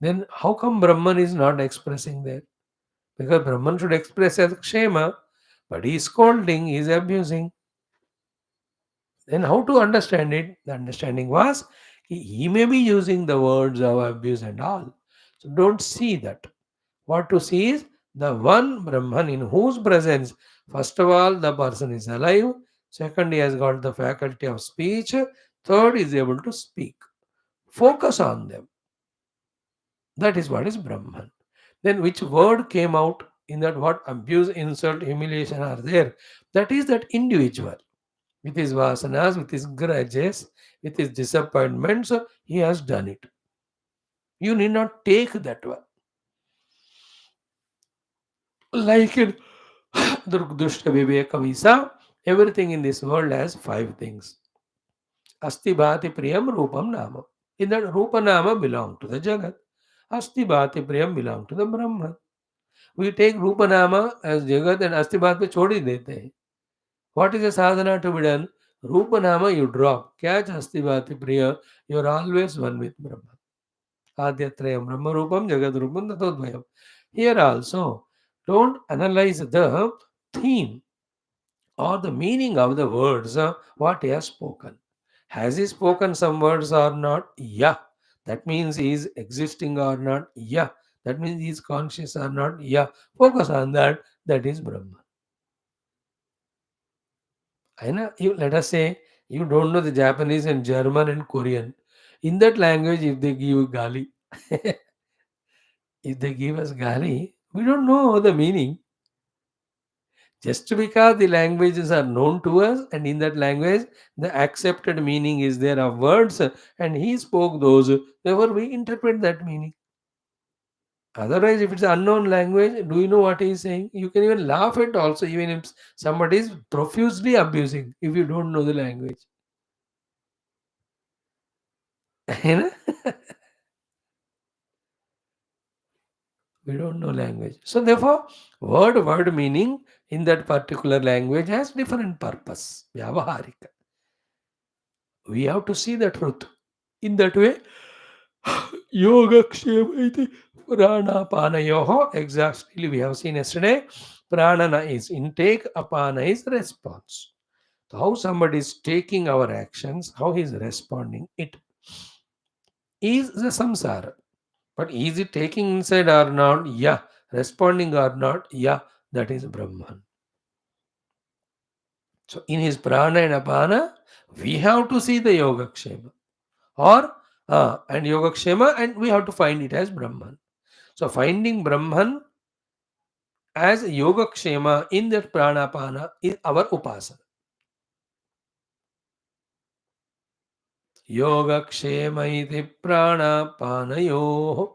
then how come Brahman is not expressing there? Because Brahman should express as Kshema, but he is scolding, he is abusing. Then how to understand it? The understanding was he may be using the words of abuse and all. So don't see that. What to see is the one Brahman in whose presence, first of all, the person is alive. Second, he has got the faculty of speech. Third, is able to speak. Focus on them. That is what is Brahman. Then which word came out in that what abuse, insult, humiliation are there? That is that individual. With his vasanas, with his grudges, with his disappointments, he has done it. You need not take that one. Like in Durgdushta Viveka Visa, everything in this world has five things. Asti Bhati Priyam Rupam Nama. In that Rupa Nama belong to the Jagat. Asti Bhati Priyam belong to the Brahman. We take Rupa Nama as Jagat and Asti Bhat pe chhod hi dete hain. What is the sadhana to be done? Rupa Nama you drop. Catch Asti Bhati Priya. You are always one with Brahman. Adyatrayam Brahma Rupam Jagat Rupam Tatodvayam. Here also, don't analyze the theme or the meaning of the words, what he has spoken. Has he spoken some words or not? Yeah. That means he is existing or not? Yeah. That means he is conscious or not? Yeah. Focus on that. That is Brahman. I know, let us say you don't know the Japanese and German and Korean. In that language, if they give Gali, if they give us Gali, we don't know the meaning. Just because the languages are known to us, and in that language, the accepted meaning is there of words, and he spoke those, therefore we interpret that meaning. Otherwise, if it's unknown language, do you know what he is saying? You can even laugh at also, even if somebody is profusely abusing, if you don't know the language. You know? We don't know language. So therefore, word meaning in that particular language has different purpose. Vyavaharika. We have to see the truth. In that way, yoga kshema iti prana apana yoho. Exactly, we have seen yesterday. Pranana is intake, apana is response. So how somebody is taking our actions, how he is responding, it is the samsara. But is it taking inside or not? Yeah, responding or not, yeah, that is Brahman. So in his prana and apana, we have to see the Yogakshema or and Yogakshema, and we have to find it as Brahman. So finding Brahman as Yogakshema in that pranapana is our upasana. Yogakshema iti pranapanayoho.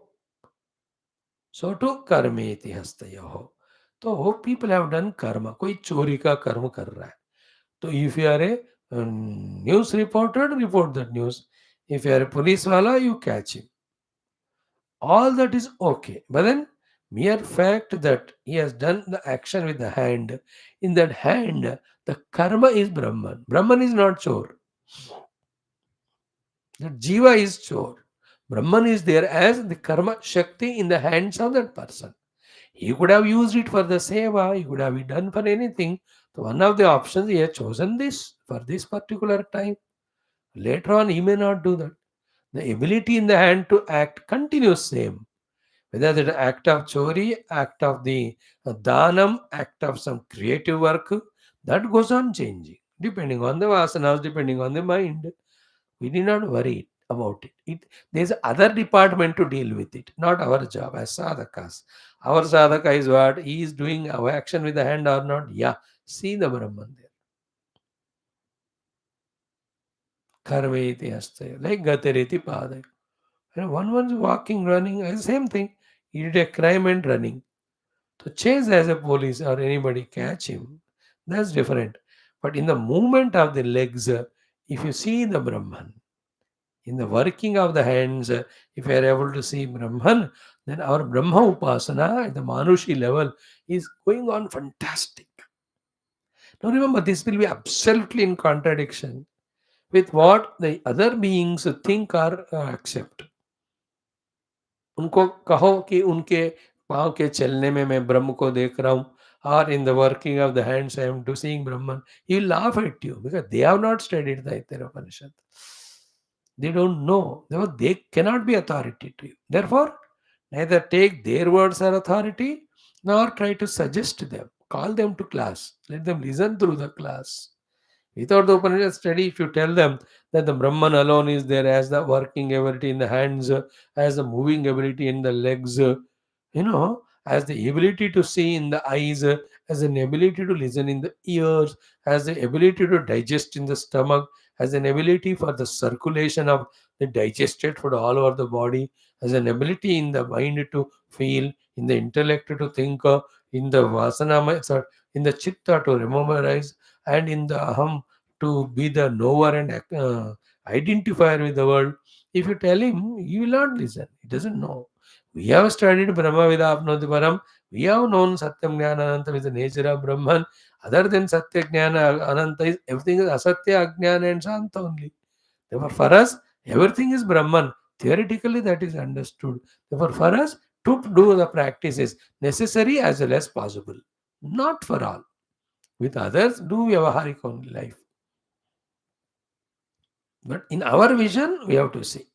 So to karmeti hastayoho. So people have done karma. कोई चोरी का कर्म कर रहा है. तो if you are a news reporter, report that news. If you are a police wala, you catch him. All that is okay. But then mere fact that he has done the action with the hand, in that hand, the karma is Brahman. Brahman is not chore. The jiva is chore. Brahman is there as the karma shakti in the hands of that person. He could have used it for the seva, he could have it done for anything. So one of the options he has chosen this for this particular time. Later on, he may not do that. The ability in the hand to act continues same. Whether it's act of chori, act of the dhanam, act of some creative work, that goes on changing, depending on the vasanas, depending on the mind. We need not worry about it. There's other department to deal with it, not our job as sadhakas. Our sadhaka is what? He is doing our action with the hand or not? Yeah. See the Brahman there. Karmeti hastaya. Like gatereti padaya. One was walking, running, same thing. He did a crime and running. To chase as a police or anybody catch him, that's different. But in the movement of the legs, if you see the Brahman, in the working of the hands, if you are able to see Brahman, then our Brahma Upasana at the Manushi level is going on fantastic. Now remember, this will be absolutely in contradiction with what the other beings think or accept. उनको कहो कि उनके पाँव के चलने में मैं ब्रह्म को देख रहा हूँ, or in the working of the hands I am to seeing Brahman. He will laugh at you because they have not studied the Taittiriya Upanishad. They don't know. Therefore, they cannot be authority to you. Therefore, neither take their words as authority nor try to suggest them. Call them to class. Let them listen through the class. Without the Upanishad study, if you tell them that the Brahman alone is there as the working ability in the hands, as the moving ability in the legs, as the ability to see in the eyes, as an ability to listen in the ears, as the ability to digest in the stomach, as an ability for the circulation of the digested food all over the body, as an ability in the mind to feel, in the intellect to think, in the vasana, in the chitta to memorize, and in the aham to be the knower and identifier with the world. If you tell him, he will not listen. He doesn't know. We have studied Brahma Vidapnoti Param. We have known Satyam Jnana Ananta is the nature of Brahman. Other than Satya Jnana Ananta is everything is Asatya Ajnana and Shanta only. Therefore, for us, everything is Brahman. Theoretically, that is understood. Therefore, for us, to do the practices necessary as well as possible. Not for all. With others, do Vyavaharik only life. But in our vision, we have to see.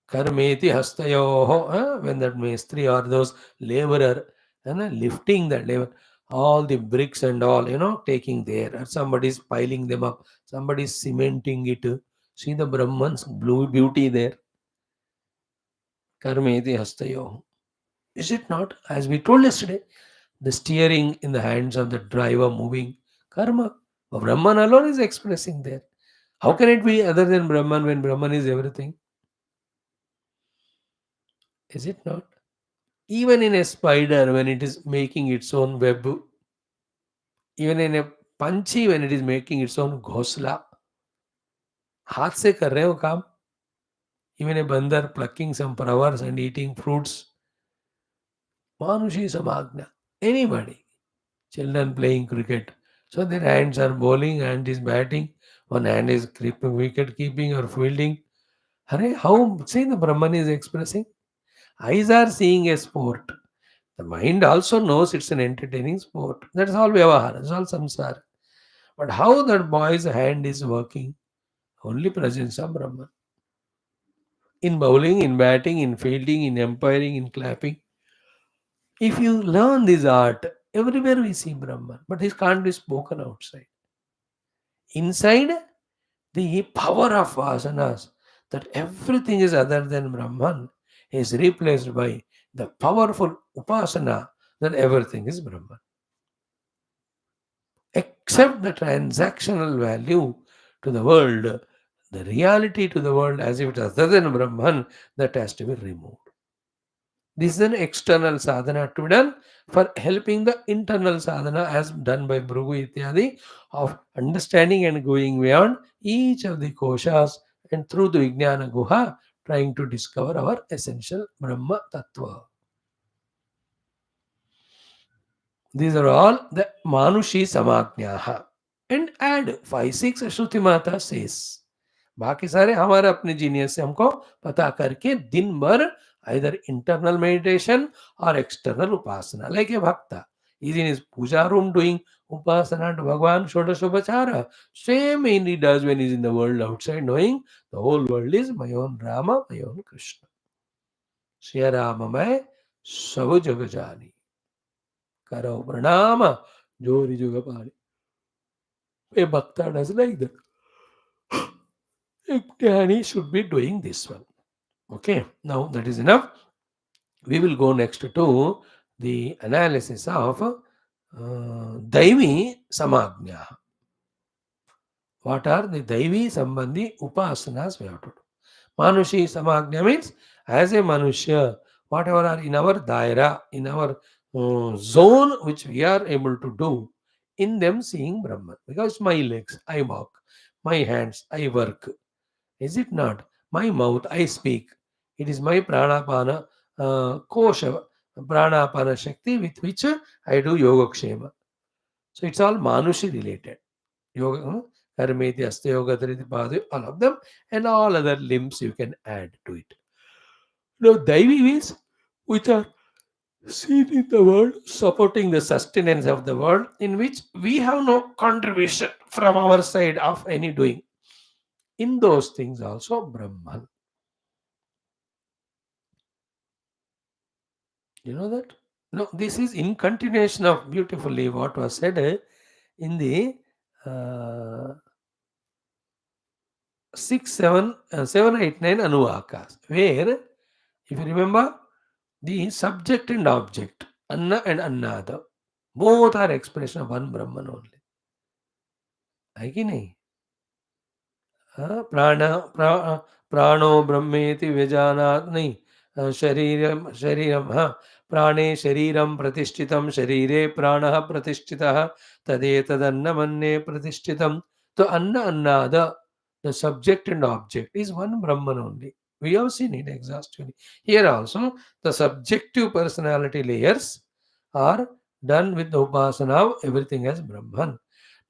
Karmeti hastayoho, when that mestri or those laborer, lifting that labor, all the bricks and all, taking there. Or somebody is piling them up, somebody is cementing it. See the Brahman's blue beauty there. Karmeti hastayoho. Is it not? As we told yesterday, the steering in the hands of the driver moving. Karma. Brahman alone is expressing there. How can it be other than Brahman when Brahman is everything? Is it not? Even in a spider, when it is making its own web, even in a panchi, when it is making its own घोंसला, हाथ से कर रहे हो काम. Even a bandar plucking some flowers and eating fruits. Manushi samagna. Anybody. Children playing cricket. So their hands are bowling, hand is batting, one hand is keeping wicket keeping or fielding. Hare, how see the Brahman is expressing? Eyes are seeing a sport. The mind also knows it's an entertaining sport. That's all Vyavahara, that's all samsara. But how that boy's hand is working? Only presence of Brahman. In bowling, in batting, in fielding, in umpiring, in clapping. If you learn this art, everywhere we see Brahman, but this can't be spoken outside. Inside, the power of vasanas, that everything is other than Brahman, is replaced by the powerful upasana that everything is Brahman. Except the transactional value to the world, the reality to the world as if it is other than Brahman, that has to be removed. This is an external sadhana to be done for helping the internal sadhana as done by Bhrugu Ityadi of understanding and going beyond each of the koshas and through the Vijnana Guha trying to discover our essential Brahma Tattva. These are all the Manushi Samajnaha. And add 5-6 Shruti Mata says. बाकी सारे हमारे अपने genius से हमको पता करके दिन भर either internal meditation or external upasana. Like a bhakta, he's in his puja room doing upasana to Bhagwan Shodashopachara. Same he does when he's in the world outside, knowing the whole world is my own Rama, my own Krishna. Shri Rama mai sabu jagajani. Karo pranama jori jugapani. A bhakta does like that. A jnani should be doing this one. Okay, now that is enough. We will go next to the analysis of Daivi Samagnya. What are the Daivi Sambandhi Upasanas we have to do? Manushi Samagnya means as a Manushya, whatever are in our Daira, in our zone which we are able to do, in them seeing Brahman. Because my legs, I walk, my hands, I work. Is it not? My mouth, I speak. It is my pranapana kosha, pranapana shakti with which I do yoga kshema. So it's all manushi related. Yoga, karmeti, asta yoga, dhriti, padu, all of them, and all other limbs you can add to it. Now, Daivi means which are seen in the world, supporting the sustenance of the world, in which we have no contribution from our side of any doing. In those things also Brahman. You know that? No, this is in continuation of beautifully what was said in the uh, 6, 7, 7, 8, 9 Anuvakas, where, if you remember, the subject and object, Anna and Annada, both are expression of one Brahman only. है कि नहीं? प्राण प्राणो ब्रह्मेति व्यजानात् नहीं शरीरम शरीरम हाँ प्राणे शरीरम प्रतिष्ठितम शरीरे प्राणः प्रतिष्ठितः तदेतदन्नमन्ये प्रतिष्ठितम. तो अन्न अन्नाद, the subject and object is one Brahman only. We have seen it exhaustively. Here also, the subjective personality layers are done with the upasana of everything as Brahman.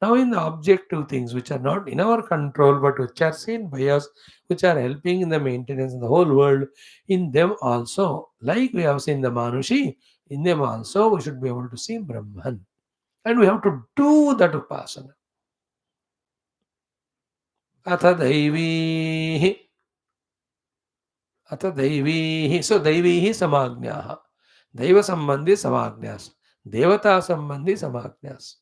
Now, in the objective things which are not in our control but which are seen by us, which are helping in the maintenance of the whole world, in them also, like we have seen the Manushi, in them also we should be able to see Brahman. And we have to do that upasana. Atha Daivihi, Atha Daivihi. So, Daivihi Samagnaha. Daiva Sambandhi Samagnyas. Devata Sambandhi Samagnyas.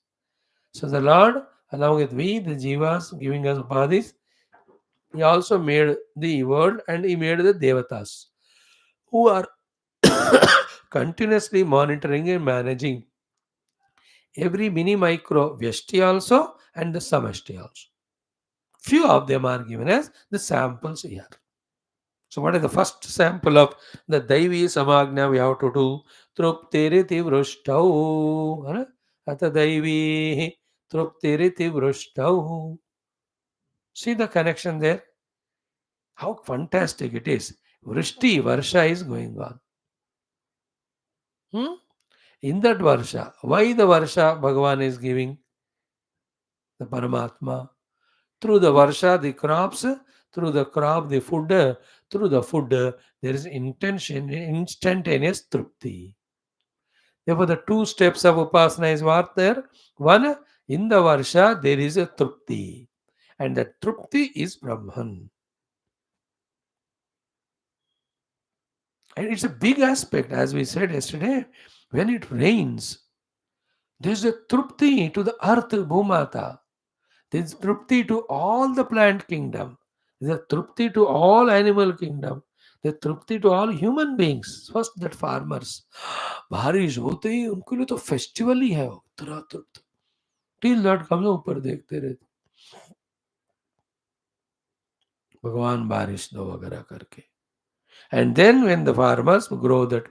So, the Lord, along with we, the Jivas, giving us upadhis, he also made the world and he made the devatas who are continuously monitoring and managing every mini micro vyashti also and the samashti also. Few of them are given as the samples here. So what is the first sample of the Daivi Samagna we have to do? Truptiriti vrushtau. Ata Daivi Truptiriti vrushtau. See the connection there? How fantastic it is. Vrishti, Varsha is going on. Hmm? In that Varsha, why the Varsha Bhagavan is giving? The Paramatma. Through the Varsha, the crops, through the crop, the food, through the food, there is intention, instantaneous trupti. Therefore, the two steps of Upasana is what there? One, in the Varsha, there is a trupti. And the trupti is Brahman. And it's a big aspect, as we said yesterday. When it rains, there's a trupti to the earth, Bhumata. There's trupti to all the plant kingdom. There's a trupti to all animal kingdom. There's trupti to all human beings. First that farmers. बारिश होते ही उनके लिए तो festival ही है वो, इतना तृप्त till that comes ऊपर देखते रहते भगवान बारिश दो वगैरह करके. And then when the farmers grow that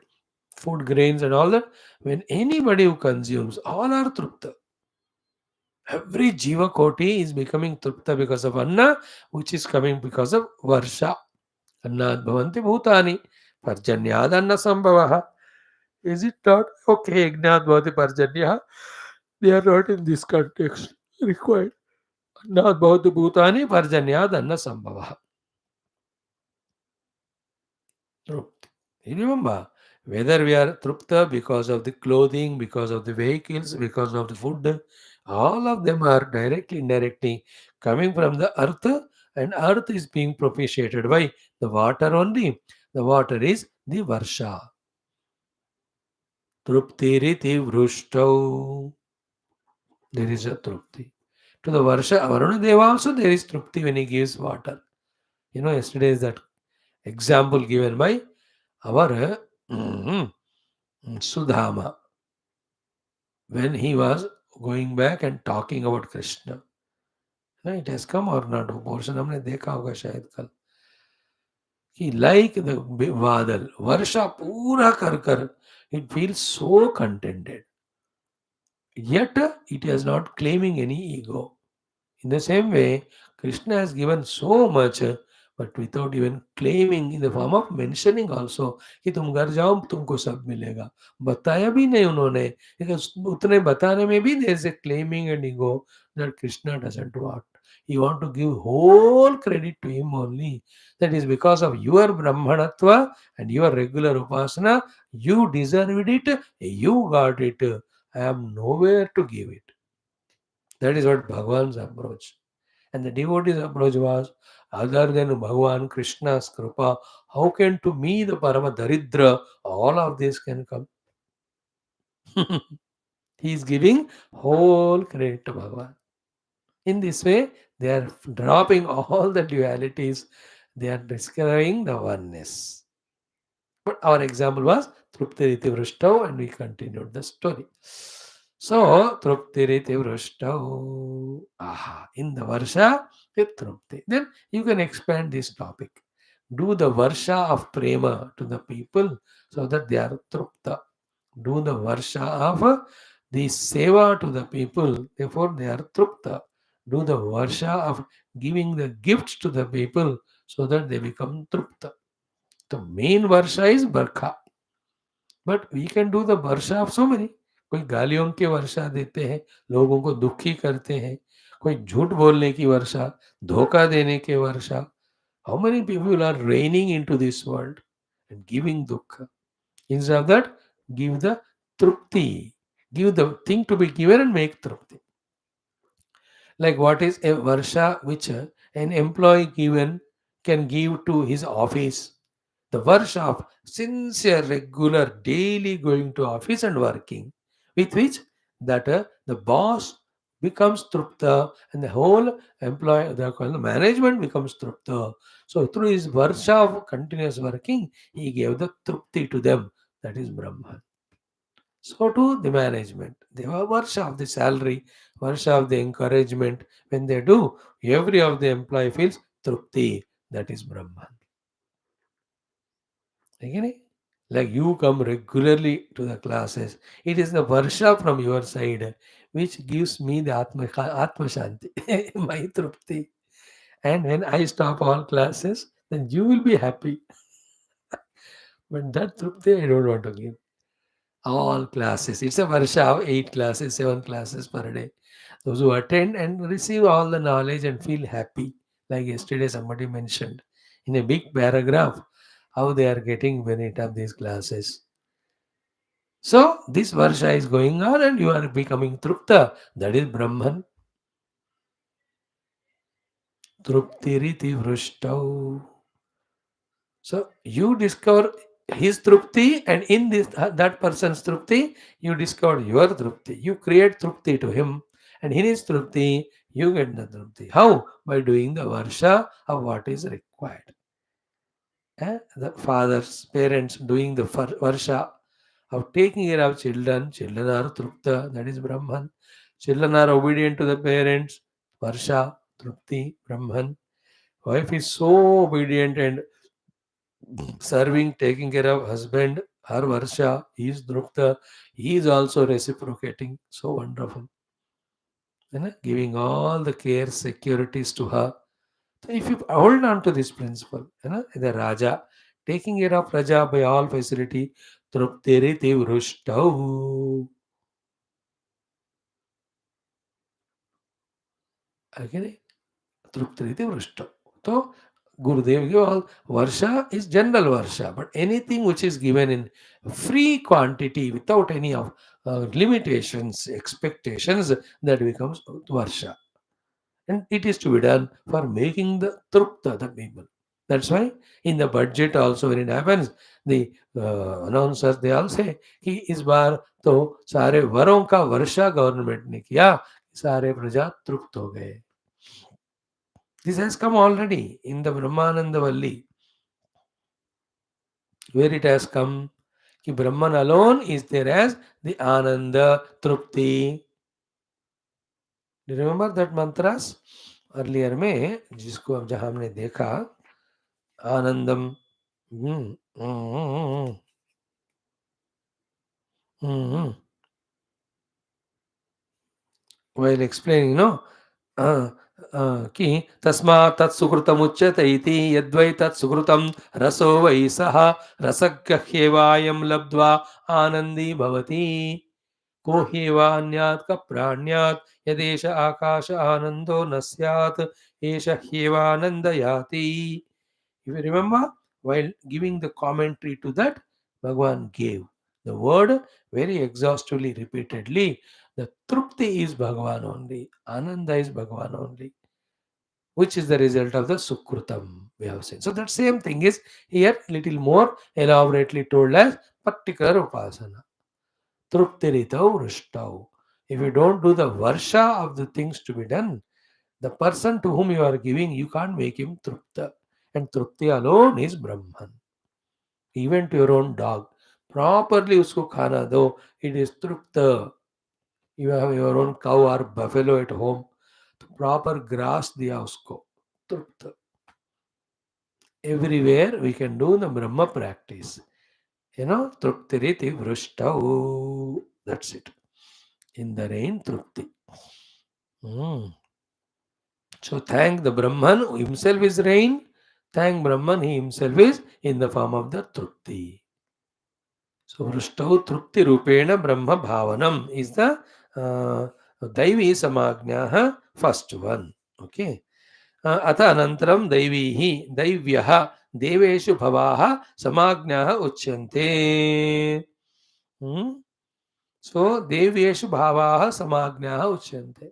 food grains and all that, when anybody who consumes, all are trupta. Every jiva koti is becoming trupta because of anna, which is coming because of varsha. Annad bhavanti bhutani parjanyad anna sambhavaha. Is it not okay? Gnad bhavati parjanya. They are not in this context required. Annad bhavati bhutani parjanyad anna sambhavaha. Trupta. You remember, whether we are trupta because of the clothing, because of the vehicles, because of the food, all of them are directly, indirectly coming from the earth, and earth is being propitiated by the water only. The water is the varsha. Truptiriti vruštau. There is a trupti. To the varsha, Varuna Deva also there is trupti when he gives water. You know, yesterday is that example given by our Sudhama, when he was going back and talking about Krishna. ना it has come or not, वो portion हमने देखा होगा शायद कल, कि like the बादल वर्षा पूरा कर कर it feels so contented, yet it is not claiming any ego. In the same way, Krishna has given so much, but without even claiming, in the form of mentioning also कि तुम घर जाओ तुमको सब मिलेगा. बताया भी नहीं उन्होंने, because उतने बताने में भी there is a claiming and ego that Krishna doesn't want. He want to give whole credit to him only. That is because of your Brahmanatva and your regular Upasana, you deserved it, you got it. I am nowhere to give it. That is what Bhagwan's approach. And the devotee's approach was, other than Bhagwan Krishna's Kripa, how can to me, the Parama Daridra, all of this can come? He is giving whole credit to Bhagwan. In this way, they are dropping all the dualities, they are discovering the oneness. But our example was Truptiriti Vrishtav, and we continued the story. So, Truptiriti Vrishtav. Aha, in the Varsha, with Trupti. Then you can expand this topic. Do the Varsha of Prema to the people so that they are Trupta. Do the Varsha of the Seva to the people, therefore they are Trupta. Do the Varsha of giving the gifts to the people so that they become Trupta. The main Varsha is Barkha. But we can do the varsha of so many. कोई गालियों की वर्षा देते हैं, लोगों को दुखी करते हैं, कोई झूठ बोलने की वर्षा, धोखा देने की वर्षा. How many people are raining into this world and giving दुख. Instead of that, give the तृप्ति, give the thing to be given and make तृप्ति. Like what is a varsha which an employee given can give to his office? The varsha of sincere, regular, daily going to office and working, with which that the boss becomes trupta and the whole employee, the management becomes trupta. So through his varsha of continuous working, he gave the trupti to them. That is Brahman. So to the management, they have varsha of the salary, varsha of the encouragement. When they do, every of the employee feels trupti. That is Brahman. Again, like you come regularly to the classes, it is the varsha from your side which gives me the Atma Shanti, my trupti. And when I stop all classes, then you will be happy. But that trupti I don't want to give. All classes. It's a varsha of 8 classes, 7 classes per day. Those who attend and receive all the knowledge and feel happy, like yesterday somebody mentioned in a big paragraph, how they are getting benefit of these classes. So this varsha is going on and you are becoming trupta. That is Brahman. Truptiriti vrushtau. So you discover his trupti, and in this that person's trupti, you discover your trupti. You create trupti to him, and in his trupti, you get the trupti. How? By doing the varsha of what is required. The fathers, parents doing the varsha of taking care of children. Children are trupta, that is Brahman. Children are obedient to the parents. Varsha, trupti, Brahman. Wife is so obedient and serving, taking care of husband, her Varsha, he is Drupta, he is also reciprocating. So wonderful. Giving all the care, securities to her. So if you hold on to this principle, the Raja, taking care of Raja by all facility, Truptiriti Vrushtau. Okay? Truptiriti Vrushtau. So Gurudev gave all. Varsha is general Varsha, but anything which is given in free quantity without any of limitations, expectations, that becomes Varsha. And it is to be done for making the Trupta, the people. That's why in the budget also when it happens, the announcers they all say कि इस बार तो सारे वरों का वर्षा government ने किया, सारे प्रजा तृप्त हो गए. This has come already in the Brahmananda Valli, where it has come. Ki Brahman alone is there as the Ananda Trupti. Do you remember that mantras? Earlier में जिसको अब जहाँ हमने देखा आनंदम हम्म, हम्म, हम्म, while explaining, no, कि तस्मात् तत्सुकृतमुच्यते इति यद्वै तत्सुकृतं रसो वै सः रसग्रह्येवायं लब्ध्वा आनन्दी भवति को ह्येवान्यात् कप्राण्यात् यदेष आकाश आनन्दो न स्यात् एष ह्येवानन्दयाति. If you remember, while giving the commentary to that, Bhagavan gave the word very exhaustively, repeatedly. The Trupti is Bhagavan only, Ananda is Bhagavan only, which is the result of the Sukrutam, we have seen. So that same thing is here little more elaborately told as particular Upasana. Truptiritau Rushtau. If you don't do the Varsha of the things to be done, the person to whom you are giving, you can't make him Trupta. And Trupti alone is Brahman. Even to your own dog. Properly usko khana do, it is Trupta. You have your own cow or buffalo at home. तो proper grass दिया उसको तृप्त. Everywhere we can do the Brahma practice. Truptiriti vrushtau. That's it. In the rain, trupti. So thank the Brahman himself is rain. Thank Brahman, he himself is in the form of the trupti. So vrushtau trupti rupena Brahma bhavanam is the Daivi samagnaha first one. Okay. अथ अनन्तरं दैवीः दैव्यः देवेषु भवाः समाज्ञाः उच्यन्ते. So devyeshu bhavaha samagnaha uchyante.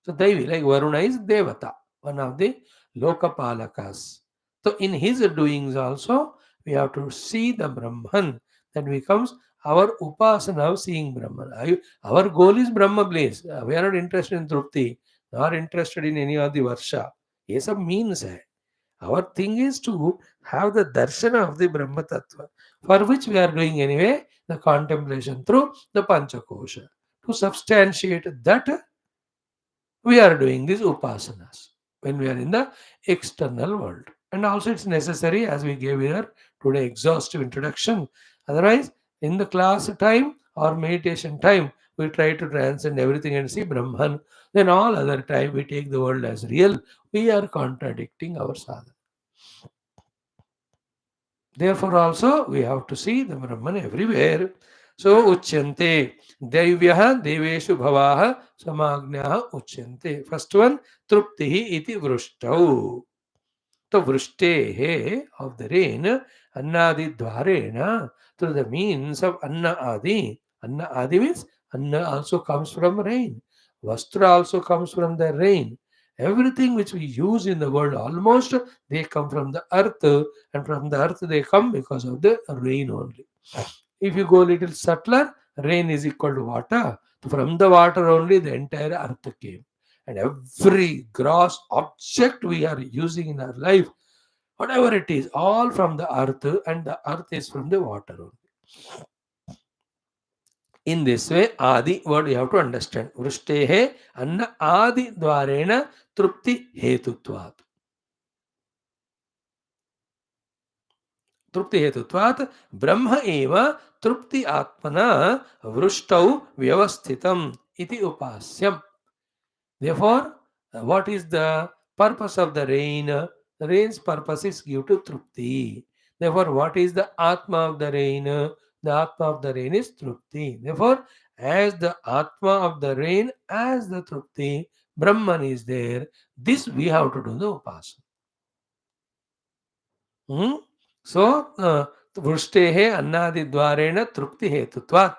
So Devi, like Varuna is Devata, one of the Lokapalakas. So in his doings also, we have to see the Brahman. That becomes our upasana of seeing Brahman. Our goal is Brahma bliss. We are not interested in Trupti, nor interested in any of the Varsha. ये सब means है. Our thing is to have the darshana of the Brahma Tattva, for which we are doing anyway the contemplation through the Panchakosha. To substantiate that, we are doing these upasanas when we are in the external world. And also it's necessary, as we gave here today, exhaustive introduction. Otherwise, in the class time or meditation time, we try to transcend everything and see Brahman. Then all other time we take the world as real. We are contradicting our sadhana. Therefore, also we have to see the Brahman everywhere. So, Uchyante, Devyah, Deveshu Bhavaha, Samagnaha Uchyante. First one, Truptihi iti Vrushtau. So, Vrushtehe of the rain, Annadi Dvarena, through the means of Anna Adi. Anna Adi means Anna also comes from rain. Vastra also comes from the rain. Everything which we use in the world, almost they come from the earth, and from the earth they come because of the rain only. If you go little subtler, rain is equal to water. From the water only the entire earth came. And every gross object we are using in our life, whatever it is, all from the earth, and the earth is from the water only. In this way, Adi word you have to understand. Vrushtehe anna Adi dvarena trupti hetutvat. तृप्ति हेतुत्वात् ब्रह्म एव तृप्ति आत्मना वृष्टौ व्यवस्थितम् इति उपास्यम्. Therefore, what is the purpose of the rain? The rain's purpose is give to trupti. Therefore, what is the atma of the rain? The atma of the rain is trupti. Therefore, as the atma of the rain, as the trupti, Brahman is there. This we have to do the upasana. Hmm? So, vrushtehe annadi dvarena trupti hetutvat.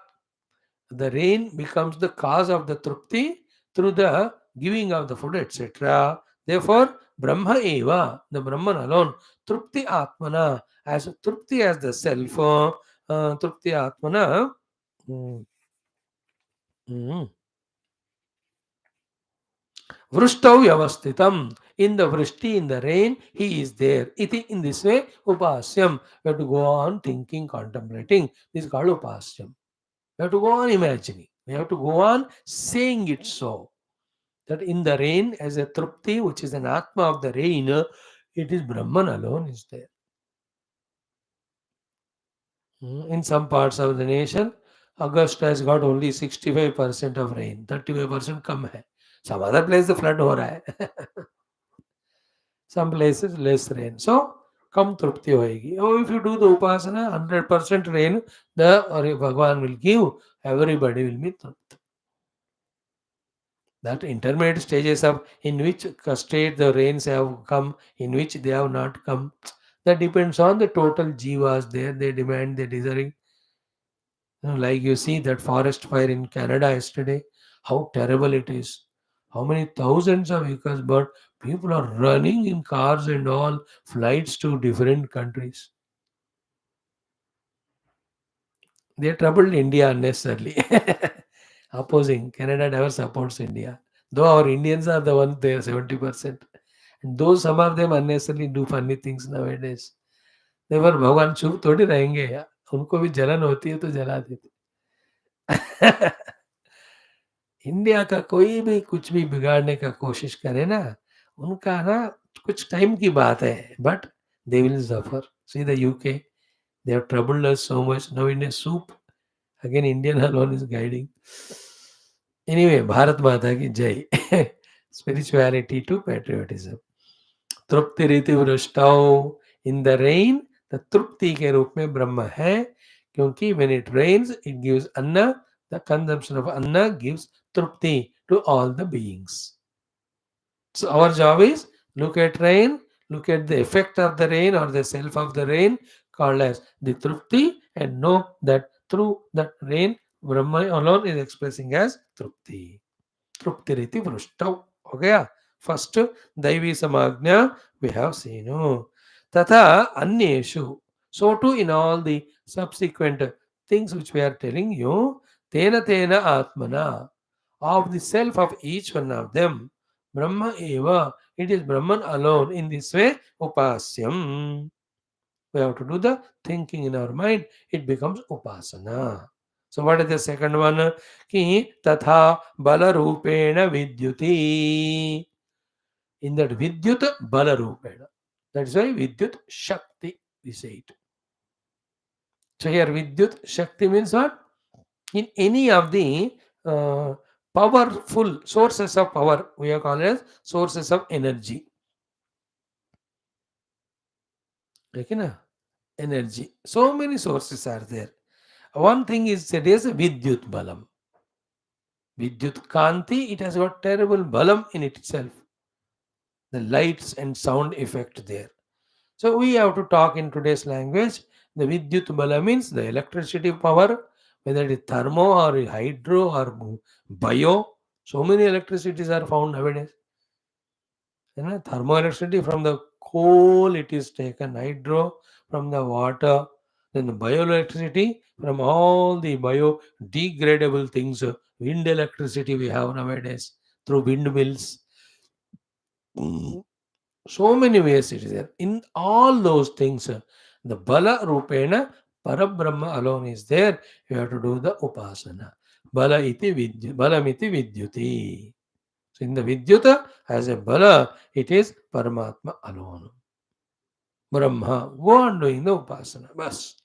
The rain becomes the cause of the trupti through the giving of the food, etc. Therefore, Brahma eva, the Brahman alone, trupti atmana, as trupti as the self, trupti atmana. mm, mm, Vrushtau yavastitam. In the vrishti, in the rain, he is there. Iti, in this way, upasyam. We have to go on thinking, contemplating. This is called upasyam. We have to go on imagining. We have to go on saying it so. That in the rain, as a trupti, which is an atma of the rain, it is Brahman alone is there. In some parts of the nation, August has got only 65% of rain, 35% कम है. Some other place the flood हो रहा है. Some places less rain. So, कम तृप्ति होएगी. Oh, if you do the upasana, 100% rain, the Bhagwan will give, everybody will be तृप्त. That intermediate stages of in which state the rains have come, in which they have not come, that depends on the total jivas there. They demand, they desiring. Like you see that forest fire in Canada yesterday, how terrible it is. How many thousands of acres, but people are running in cars and all flights to different countries. They troubled India unnecessarily. Opposing. Canada never supports India. Though our Indians are the ones there, 70%. And though some of them unnecessarily do funny things nowadays. Never भगवान चुप थोड़ी रहेंगे यार. उनको भी जलन होती है तो जला देते. इंडिया का कोई भी कुछ भी बिगाड़ने का कोशिश करे ना, उनका ना कुछ टाइम की बात है, but they will suffer. See the UK, they have troubled us so much. Now in a soup, again Indian alone is guiding. Anyway, Bharat Mata ki jai. Spirituality to patriotism. तृप्ति रीति वृष्टाओ. In the rain, the तृप्ति के रूप में ब्रह्म है, क्योंकि when it rains it gives anna. The consumption of anna gives trupti to all the beings. So our job is look at rain, look at the effect of the rain or the self of the rain called as the trupti, and know that through that rain Brahma alone is expressing as trupti. तृप्तिरिति वृष्टौ. हो गया. First दैवी समाज्ञा we have seen. तथा अन्येषु. So too in all the subsequent things which we are telling you, tena tena atmana, of the self of each one of them, Brahma eva, it is Brahman alone. In this way, upasyam. We have to do the thinking in our mind. It becomes upasana. So what is the second one? Ki tatha bala rupena vidyuti. In that vidyut bala rupena. That's why vidyut shakti we say it. So here vidyut shakti means what? In any of the powerful sources of power, we are called as sources of energy. Okay, na? Energy. So many sources are there. One thing is said as Vidyut Balam. Vidyut Kanti, it has got terrible balam in itself. The lights and sound effect there. So we have to talk in today's language. The Vidyut Balam means the electricity power, whether it is thermo or hydro or bio. So many electricities are found nowadays. Thermoelectricity from the coal, it is taken, hydro from the water, then the bioelectricity from all the biodegradable things, wind electricity we have nowadays through windmills. Mm, So many ways it is there. In all those things, the Bala Rupena Parabrahma alone is there. You have to do the Upasana. Balamiti Vidyuti. So in the Vidyuta, as a Bala, it is Paramatma alone. Brahma. Go on doing the Upasana. Bas.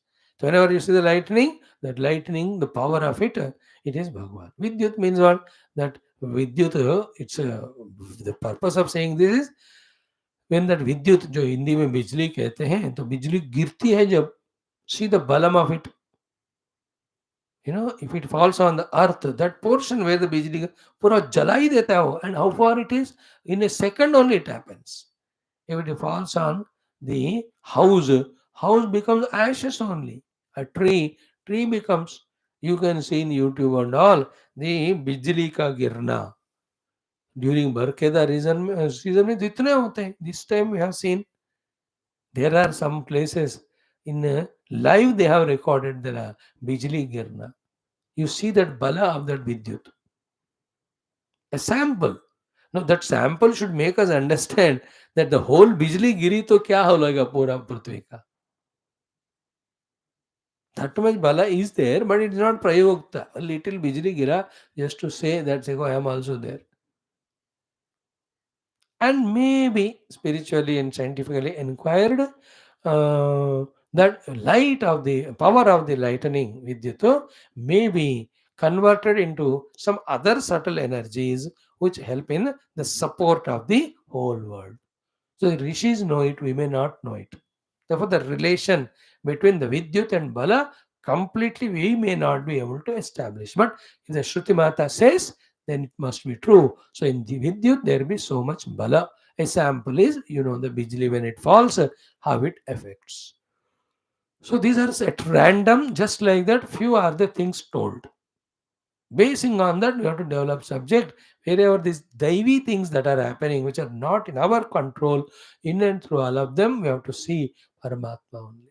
So whenever you see the lightning, that lightning, the power of it, it is Bhagwan. Vidyut means what? That Vidyut, the purpose of saying this is when that विद्युत जो हिंदी में बिजली कहते हैं तो बिजली गिरती है जब see the balam of it, if it falls on the earth, that portion where the बिजली पूरा जला ही देता है वो, and how far it is, in a second only it happens. If it falls on the house becomes ashes only. A tree becomes, you can see in YouTube and all, the बिजली का गिरना during बरखेदा season में जितने होते हैं, this time we have seen. There are some places in live they have recorded the Bijli Girna. You see that bala of that Vidyut. A sample. Now that sample should make us understand that the whole Bijli Giri to kya holega pura Prithvi ka. That much bala is there, but it is not prayogta. A little Bijli Gira just to say that I am also there. And maybe spiritually and scientifically inquired, that light of the power of the lightning vidyut may be converted into some other subtle energies which help in the support of the whole world. So the rishis know it, we may not know it. Therefore, the relation between the Vidyut and Bala completely we may not be able to establish. But if the Shruti Mata says, then it must be true. So in the Vidyut, there will be so much Bala. A sample is, the Bijli when it falls, how it affects. So these are at random, just like that, few are the things told. Basing on that, we have to develop subject wherever these daivi things that are happening, which are not in our control, in and through all of them, we have to see Paramatma only.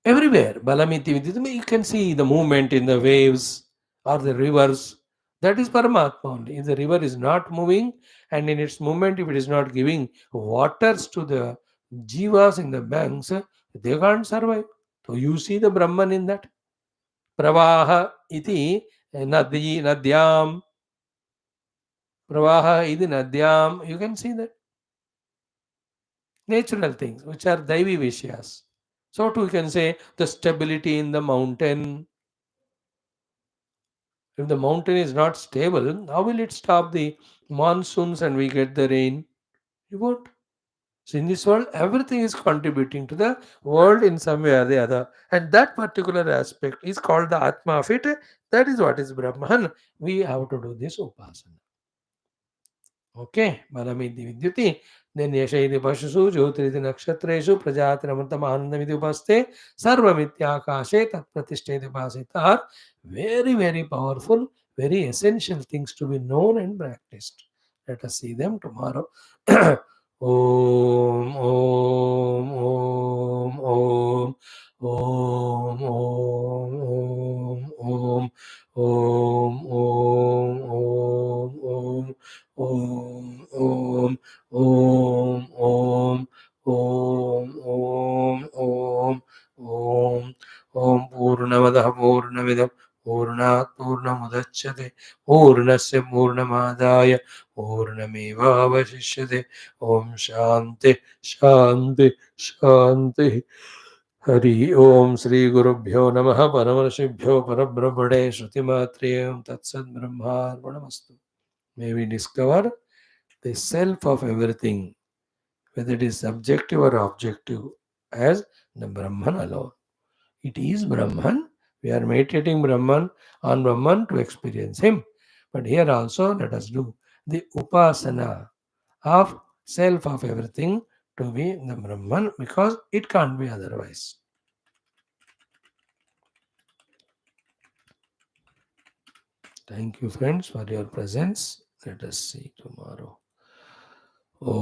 Everywhere, Balamiti Vidyut, you can see the movement in the waves or the rivers. That is Paramatma only. If the river is not moving and in its movement, if it is not giving waters to the jivas in the banks, they can't survive. So you see the Brahman in that. Pravaha iti nadyam. Pravaha iti nadyam. You can see that. Natural things, which are Daivi Vishyas. So too, we can say the stability in the mountain. If the mountain is not stable, how will it stop the monsoons and we get the rain? You won't. So in this world, everything is contributing to the world in some way or the other. And that particular aspect is called the Atma of it. That is what is Brahman. We have to do this Upasana. Okay, Balamiti Vidyuti. Then Yashayati Pashusu, Jyotiriti Nakshatreshu, Prajatinamantamanandamiti Upaste, Sarvamityakashe, Tat Pratishteti Upasita are very, very powerful, very essential things to be known and practiced. Let us see them tomorrow. Om, Om, Om, Om, Om, Om, Om, Om, Om, Om, Om. Om, Om, Om, Om, Om, Om, Om, Om, Om Purnamadaha Purnamidam Purnat Purnamudachyate Purnasya Purnamadaya Purnamevavashishyate Om Shanti Shanti Shanti Hari Om Sri Gurubhyo Namaha Paramarshibhyo Parabrahmane Shruti Tatsad Brahmarpanamastu. May we discover the self of everything, whether it is subjective or objective, as the Brahman alone. It is Brahman. We are meditating on Brahman to experience Him. But here also let us do the Upasana of self of everything to be the Brahman, because it can't be otherwise. Thank you, friends, for your presence. Let us see tomorrow. Om